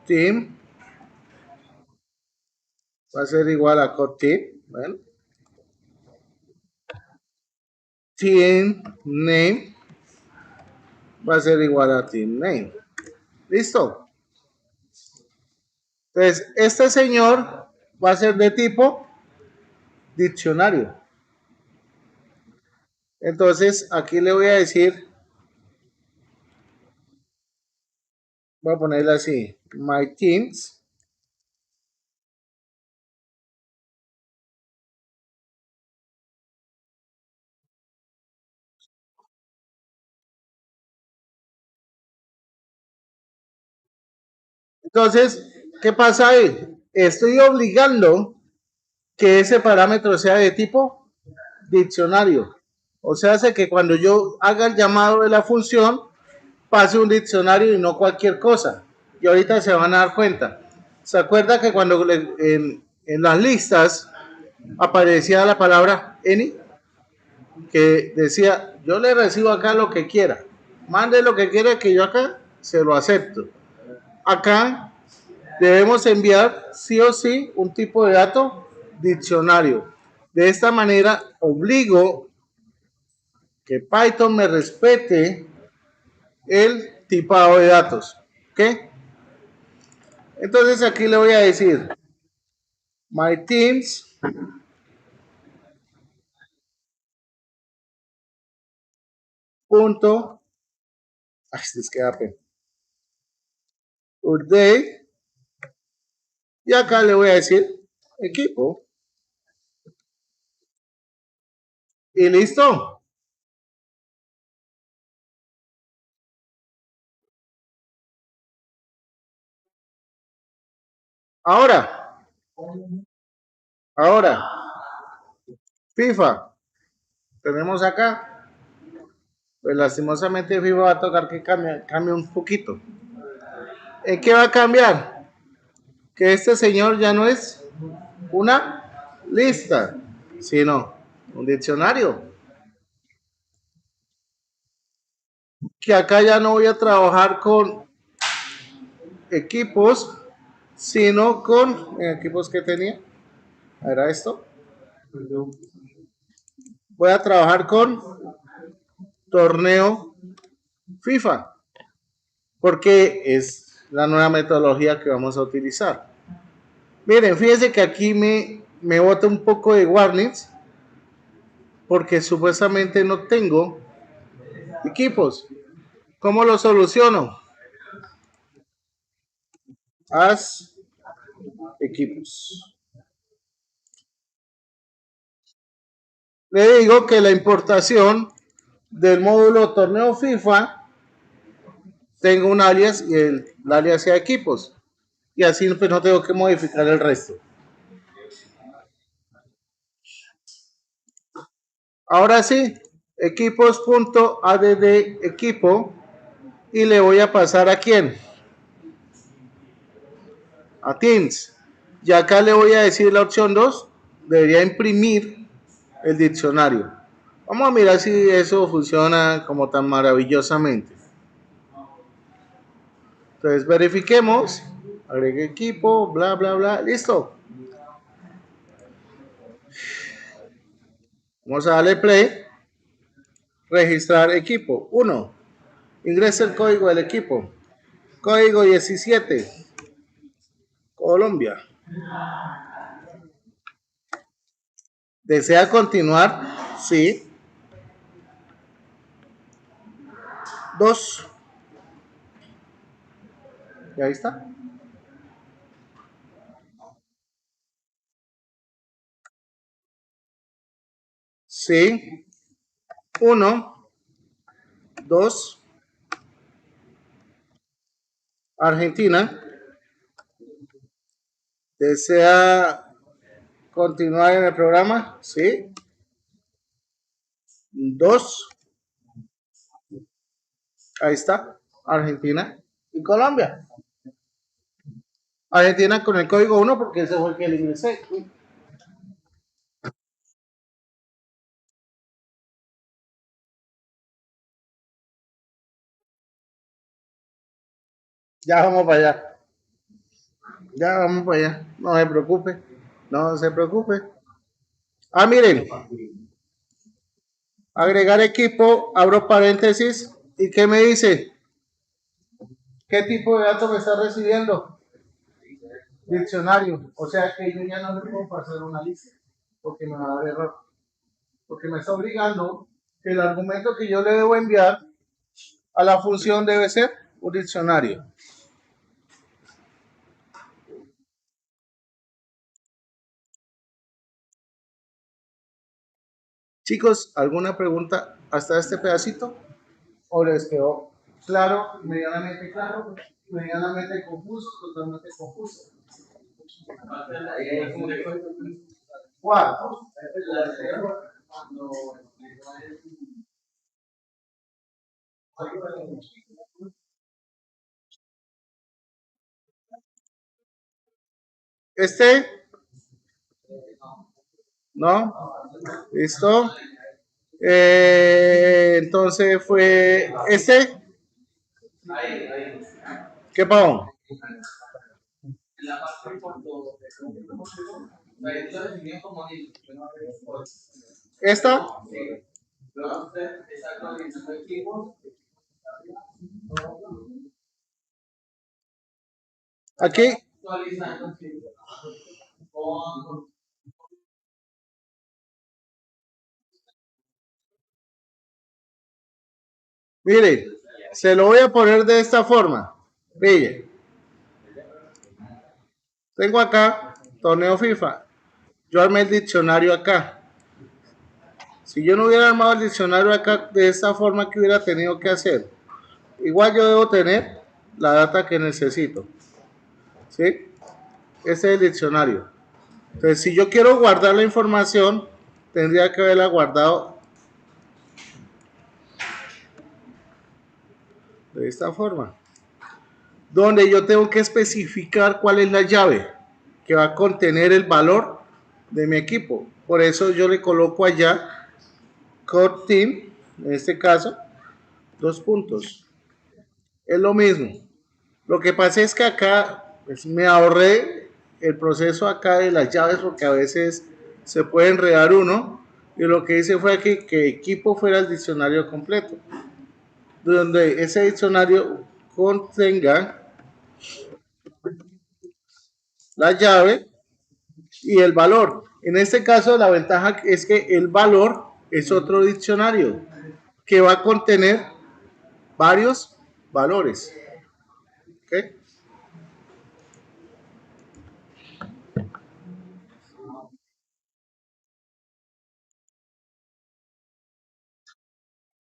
team va a ser igual a code team. Bueno, team name va a ser igual a team name. ¿Listo? Entonces, este señor va a ser de tipo diccionario. Entonces, aquí le voy a decir, voy a ponerle así, my teams Entonces, ¿qué pasa ahí? Estoy obligando que ese parámetro sea de tipo diccionario. O sea, hace que cuando yo haga el llamado de la función, pase un diccionario y no cualquier cosa. Y ahorita se van a dar cuenta. ¿Se acuerda que cuando en las listas aparecía la palabra any? Que decía, yo le recibo acá lo que quiera. Mande lo que quiera que yo acá se lo acepto. Acá debemos enviar sí o sí un tipo de dato diccionario. De esta manera obligo que Python me respete el tipado de datos. ¿Ok? Entonces aquí le voy a decir my teams punto es que update y acá le voy a decir equipo y listo. Ahora, ahora, FIFA, tenemos acá, pues lastimosamente FIFA va a tocar que cambie un poquito. ¿En qué va a cambiar? Que este señor ya no es una lista, sino un diccionario. Que acá ya no voy a trabajar con equipos, sino con equipos que tenía. ¿Era esto? Voy a trabajar con torneo FIFA, porque es la nueva metodología que vamos a utilizar. Miren, fíjense que aquí me bota un poco de warnings, porque supuestamente no tengo equipos. ¿Cómo lo soluciono? Haz equipos. Le digo que la importación del módulo torneo FIFA tengo un alias y el alias sea equipos. Y así pues no tengo que modificar el resto. Ahora sí, equipos.add equipo y le voy a pasar a quién? A Teams. Y acá le voy a decir la opción 2, debería imprimir el diccionario. Vamos a mirar si eso funciona como tan maravillosamente. Entonces verifiquemos, agregue equipo, bla, bla, bla, listo. Vamos a darle play, registrar equipo. 1. Ingresa el código del equipo. Código 17. Colombia. ¿Desea continuar? Sí. 2. ¿Y ahí está? Sí. 1. 2. Argentina. ¿Desea continuar en el programa? Sí. 2. Ahí está. Argentina y Colombia. Argentina con el código 1 porque ese fue el que le ingresé. Ya vamos para allá. Ya vamos para allá. No se preocupe. No se preocupe. Ah, miren. Agregar equipo, abro paréntesis. ¿Y qué me dice? ¿Qué tipo de datos me está recibiendo? Diccionario. O sea que yo ya no le puedo pasar una lista. Porque me va a dar error. Porque me está obligando que el argumento que yo le debo enviar a la función debe ser un diccionario. Chicos, ¿alguna pregunta hasta este pedacito? ¿O les quedó Claro, medianamente claro, medianamente confuso, totalmente confuso. ¿Cuál? Este, ¿no? ¿Listo? Entonces fue este. ¿Qué pasó? ¿Esta? Aquí. Mire, se lo voy a poner de esta forma. Mire, tengo acá torneo FIFA. Yo armé el diccionario acá. Si yo no hubiera armado el diccionario acá de esta forma, ¿qué hubiera tenido que hacer? Igual yo debo tener la data que necesito. ¿Sí? Ese es el diccionario. Entonces, si yo quiero guardar la información, tendría que haberla guardado de esta forma. Donde yo tengo que especificar cuál es la llave que va a contener el valor de mi equipo. Por eso yo le coloco allá Core Team, en este caso, 2 puntos. Es lo mismo. Lo que pasa es que acá pues, me ahorré el proceso acá de las llaves porque a veces se puede enredar uno y lo que hice fue que equipo fuera el diccionario completo, donde ese diccionario contenga la llave y el valor. En este caso la ventaja es que el valor es otro diccionario que va a contener varios valores. ¿Okay?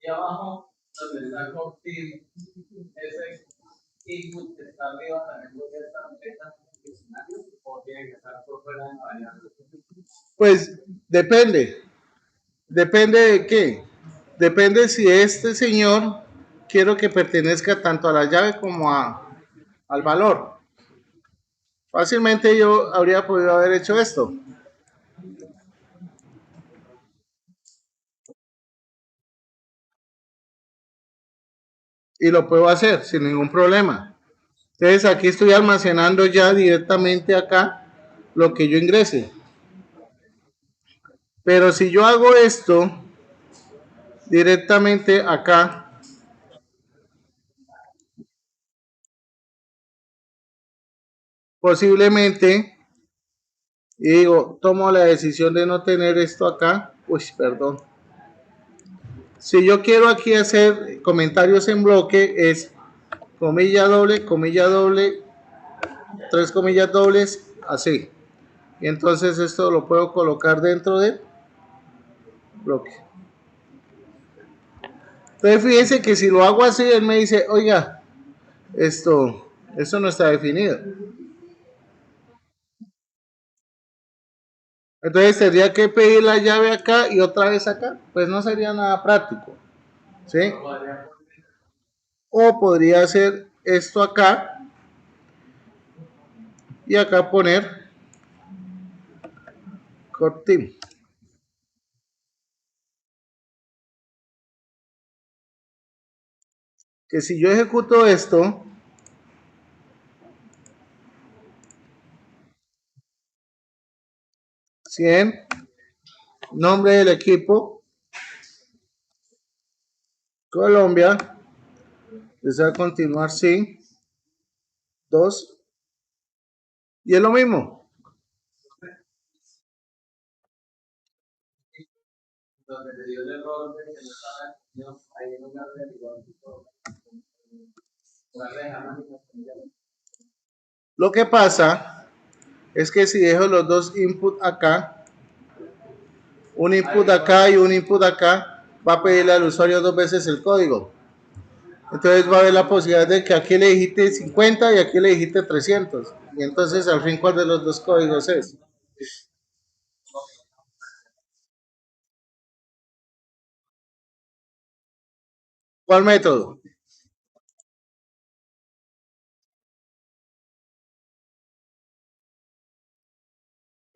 Y abajo, donde está Cortil, ese input que está arriba también puede estar en diccionario o tiene que estar por fuera de la variable. Pues depende. ¿Depende de qué? Depende si este señor quiero que pertenezca tanto a la llave como al valor. Fácilmente yo habría podido haber hecho esto. Y lo puedo hacer sin ningún problema. Entonces aquí estoy almacenando ya directamente acá lo que yo ingrese. Pero si yo hago esto directamente acá, posiblemente, y digo, tomo la decisión de no tener esto acá, uy, perdón. Si yo quiero aquí hacer comentarios en bloque, es comilla doble, 3 comillas dobles, así. Y entonces esto lo puedo colocar dentro del bloque. Entonces fíjense que si lo hago así, él me dice, oiga, esto no está definido. Entonces tendría que pedir la llave acá y otra vez acá. Pues no sería nada práctico. ¿Sí? O podría hacer esto acá y acá poner Cortim. Que si yo ejecuto esto, 100, nombre del equipo, Colombia, desea continuar, sí, 2, y es lo mismo. Lo que pasa es que si dejo los dos inputs acá, un input acá y un input acá, va a pedirle al usuario 2 veces el código. Entonces va a haber la posibilidad de que aquí le dijiste 50 y aquí le dijiste 300. Y entonces al fin, ¿cuál de los dos códigos es? ¿Cuál método?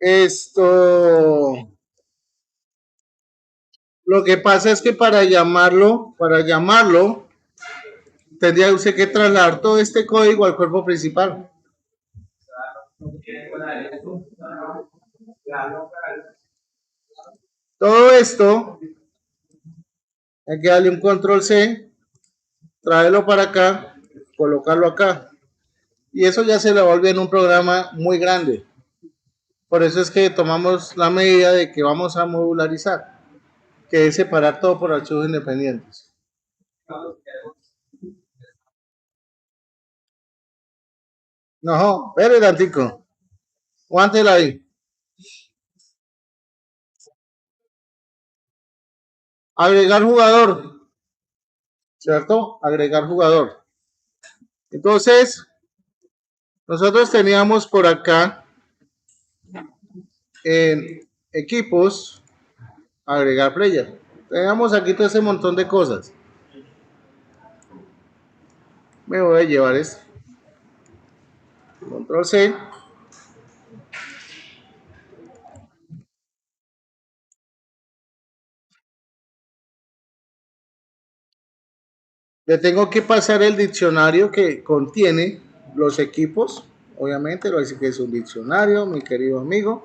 Esto, lo que pasa es que para llamarlo, tendría usted que trasladar todo este código al cuerpo principal. Todo esto, hay que darle un control C, traerlo para acá, colocarlo acá. Y eso ya se le vuelve en un programa muy grande. Por eso es que tomamos la medida de que vamos a modularizar, que es separar todo por archivos independientes. No, espere tantico. Aguántela ahí. Agregar jugador, ¿cierto? Agregar jugador. Entonces, nosotros teníamos por acá en equipos, agregar player. Teníamos aquí todo ese montón de cosas. Me voy a llevar esto. Control C. Le tengo que pasar el diccionario que contiene los equipos. Obviamente, lo dice que es un diccionario, mi querido amigo.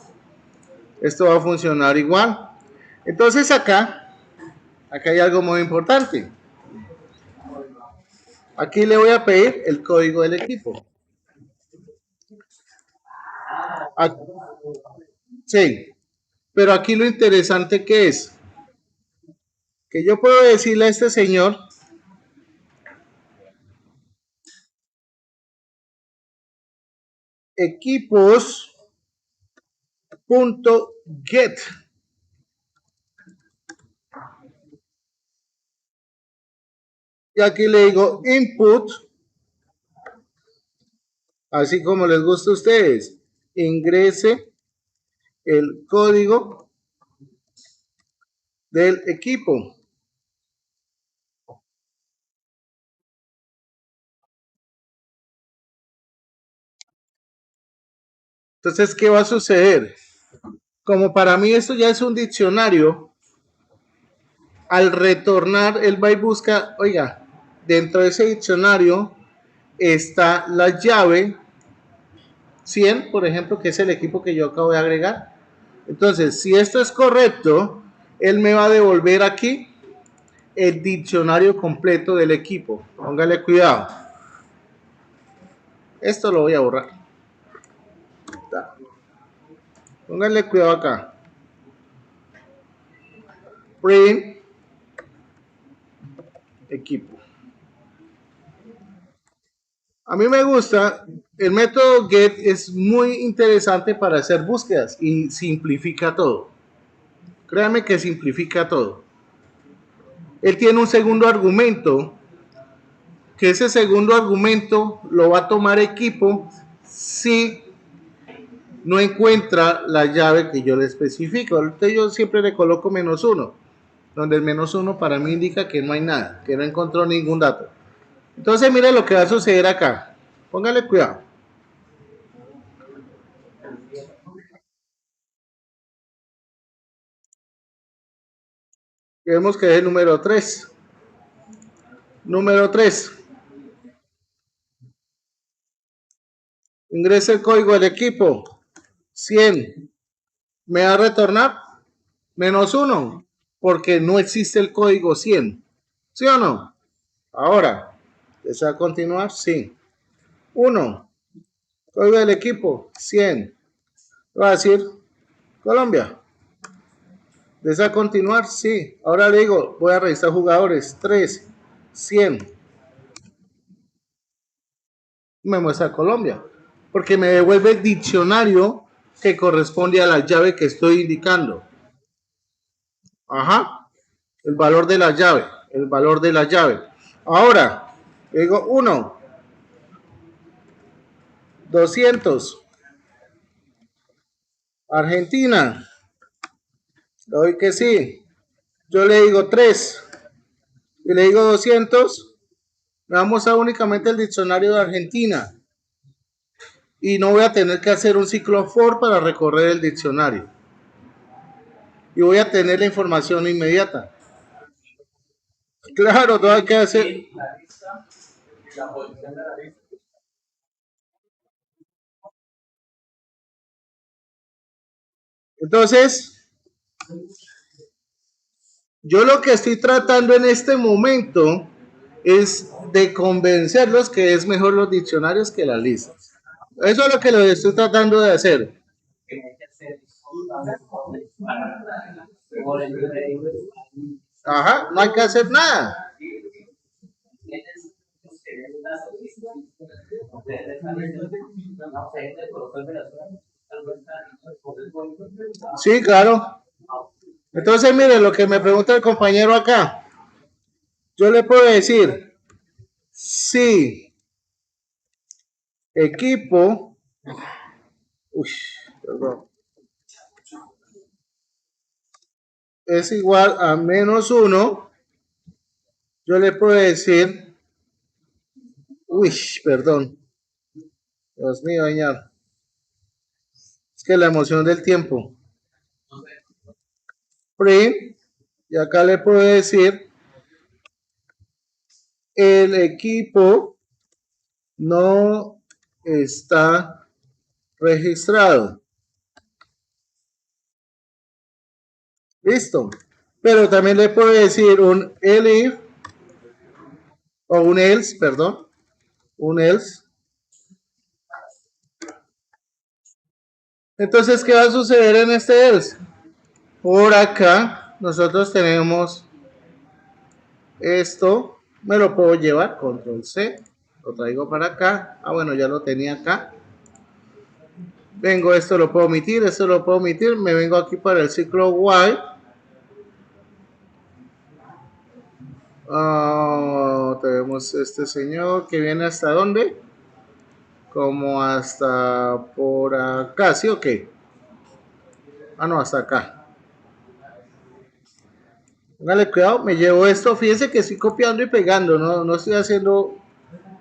Esto va a funcionar igual. Entonces acá hay algo muy importante. Aquí le voy a pedir el código del equipo. Aquí, sí, pero aquí lo interesante que es que yo puedo decirle a este señor equipos.get y aquí le digo input, así como les gusta a ustedes, ingrese el código del equipo. Entonces, ¿qué va a suceder? Como para mí esto ya es un diccionario, al retornar él va y busca, oiga, dentro de ese diccionario está la llave 100, por ejemplo, que es el equipo que yo acabo de agregar. Entonces, si esto es correcto, él me va a devolver aquí el diccionario completo del equipo. Póngale cuidado. Esto lo voy a borrar. Póngale cuidado acá. Print equipo. A mí me gusta, el método get es muy interesante para hacer búsquedas y simplifica todo. Créame que simplifica todo. Él tiene un segundo argumento, que ese segundo argumento lo va a tomar equipo si no encuentra la llave que yo le especifico. Entonces yo siempre le coloco -1, donde el -1 para mí indica que no hay nada, que no encontró ningún dato. Entonces mire lo que va a suceder acá. Póngale cuidado. Vemos que es el número 3. Número 3. Ingrese el código del equipo. 100. ¿Me va a retornar? -1. Porque no existe el código 100. ¿Sí o no? Ahora, ¿desea continuar? Sí. 1. Código del equipo. 100. Va a decir Colombia. ¿Desea continuar? Sí. Ahora le digo, voy a revisar jugadores. 3. 100. Me muestra Colombia. Porque me devuelve el diccionario que corresponde a la llave que estoy indicando. Ajá. El valor de la llave. El valor de la llave. Ahora, Digo 1, 200. Argentina. Hoy que sí. Yo le digo 3 y le digo 200. Vamos a únicamente el diccionario de Argentina. Y no voy a tener que hacer un ciclo for para recorrer el diccionario. Y voy a tener la información inmediata. Claro, no hay que hacer. Entonces, yo lo que estoy tratando en este momento es de convencerlos que es mejor los diccionarios que las listas. Eso es lo que lo estoy tratando de hacer. Ajá, no hay que hacer nada. Sí, claro. Entonces, mire, lo que me pregunta el compañero acá, yo le puedo decir, si equipo, uy, perdón, es igual a -1, yo le puedo decir, uy, perdón, Dios mío, señor, es que la emoción del tiempo. Print, y acá le puedo decir, el equipo no está registrado. Listo. Pero también le puedo decir un elif o un else, perdón, un else. Entonces, ¿qué va a suceder en este else? Por acá nosotros tenemos esto, me lo puedo llevar, control C, lo traigo para acá. Ah, bueno, ya lo tenía acá. Vengo, esto lo puedo omitir, esto lo puedo omitir. Me vengo aquí para el ciclo while. Tenemos este señor que viene hasta dónde, como hasta por acá, ¿sí o qué? Ah, no, hasta acá. Póngale cuidado, me llevo esto. Fíjense que estoy copiando y pegando, no estoy haciendo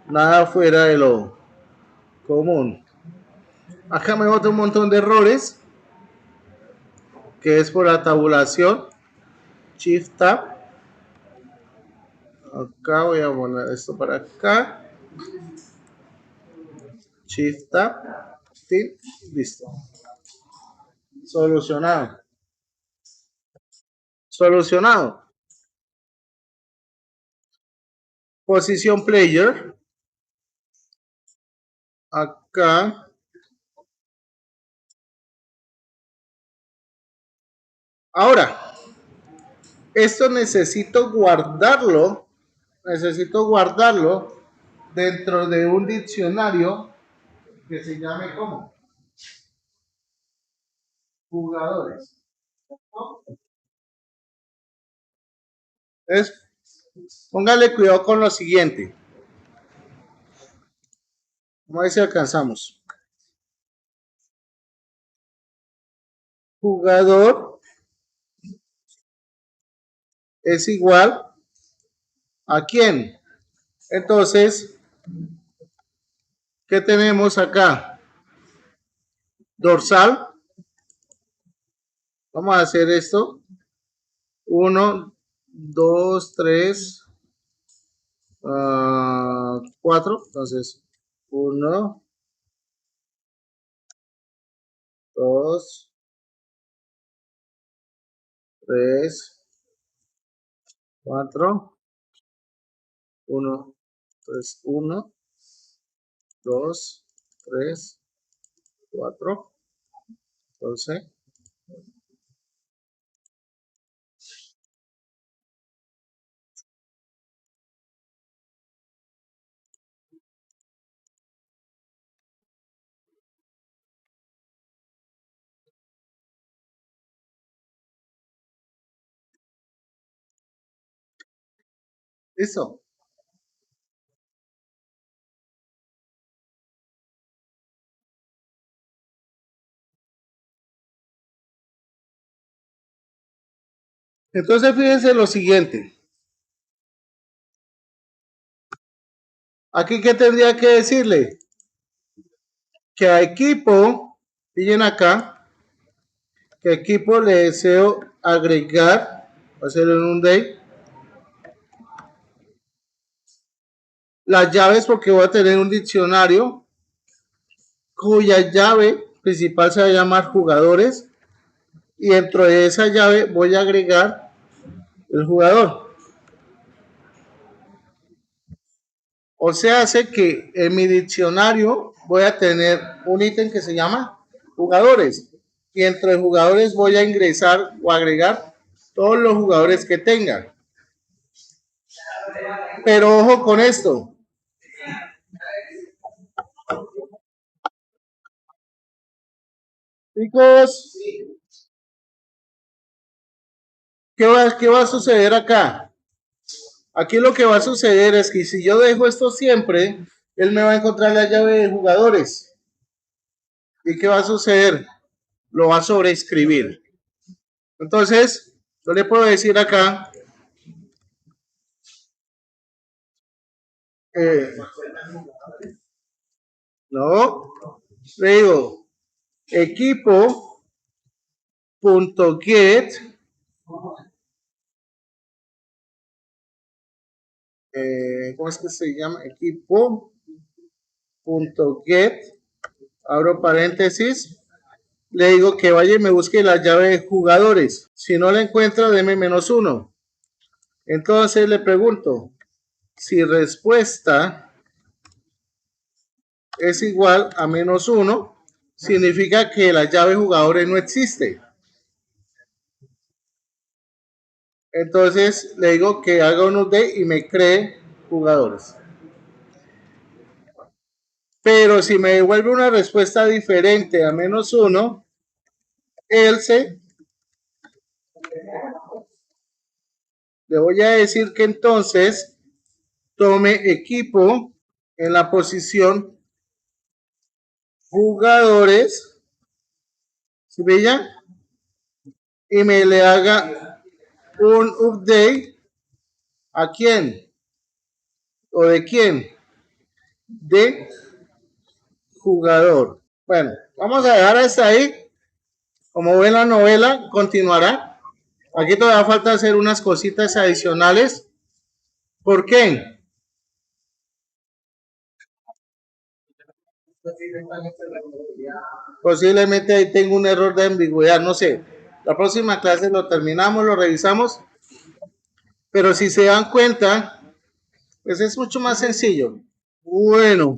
nada fuera de lo común. Acá me boto un montón de errores, que es por la tabulación. Shift Tab. Acá voy a poner esto para acá. Shift Tab. Sí, listo. Solucionado. Solucionado. Posición player. Acá. Ahora, esto necesito guardarlo dentro de un diccionario que se llame como jugadores. Es, póngale cuidado con lo siguiente. Vamos a ver si alcanzamos. Jugador es igual a quién. Entonces, ¿qué tenemos acá? Dorsal. Vamos a hacer esto. 1, 2, 3, 4. Entonces, 1, 2, 3, 4. 1, 2, 3, 4. Entonces, listo. Entonces fíjense lo siguiente. Aquí, ¿qué tendría que decirle? Que a equipo, miren acá, que a equipo le deseo agregar, voy a hacerlo en un day, las llaves porque voy a tener un diccionario cuya llave principal se va a llamar jugadores y dentro de esa llave voy a agregar el jugador. O sea, hace que en mi diccionario voy a tener un ítem que se llama jugadores y entre jugadores voy a ingresar o agregar todos los jugadores que tenga. Pero ojo con esto. Chicos, ¿qué va a suceder acá? Aquí lo que va a suceder es que si yo dejo esto siempre, él me va a encontrar la llave de jugadores. ¿Y qué va a suceder? Lo va a sobreescribir. Entonces, yo le puedo decir acá, no, le digo, equipo.get, ¿cómo es que se llama? Equipo.get, abro paréntesis, le digo que vaya y me busque la llave de jugadores. Si no la encuentra, deme -1. Entonces le pregunto, si respuesta es igual a -1, significa que la llave jugadores no existe. Entonces le digo que haga un update y me cree jugadores. Pero si me devuelve una respuesta diferente a -1, else, le voy a decir que entonces tome equipo en la posición jugadores, ¿sí veían? Y me le haga un update ¿a quién? ¿O de quién? De jugador. Bueno, vamos a dejar hasta ahí. Como ven, la novela continuará. Aquí todavía falta hacer unas cositas adicionales. ¿Por qué? Posiblemente ahí tengo un error de ambigüedad, no sé. La próxima clase lo terminamos, lo revisamos. Pero si se dan cuenta, pues es mucho más sencillo. Bueno.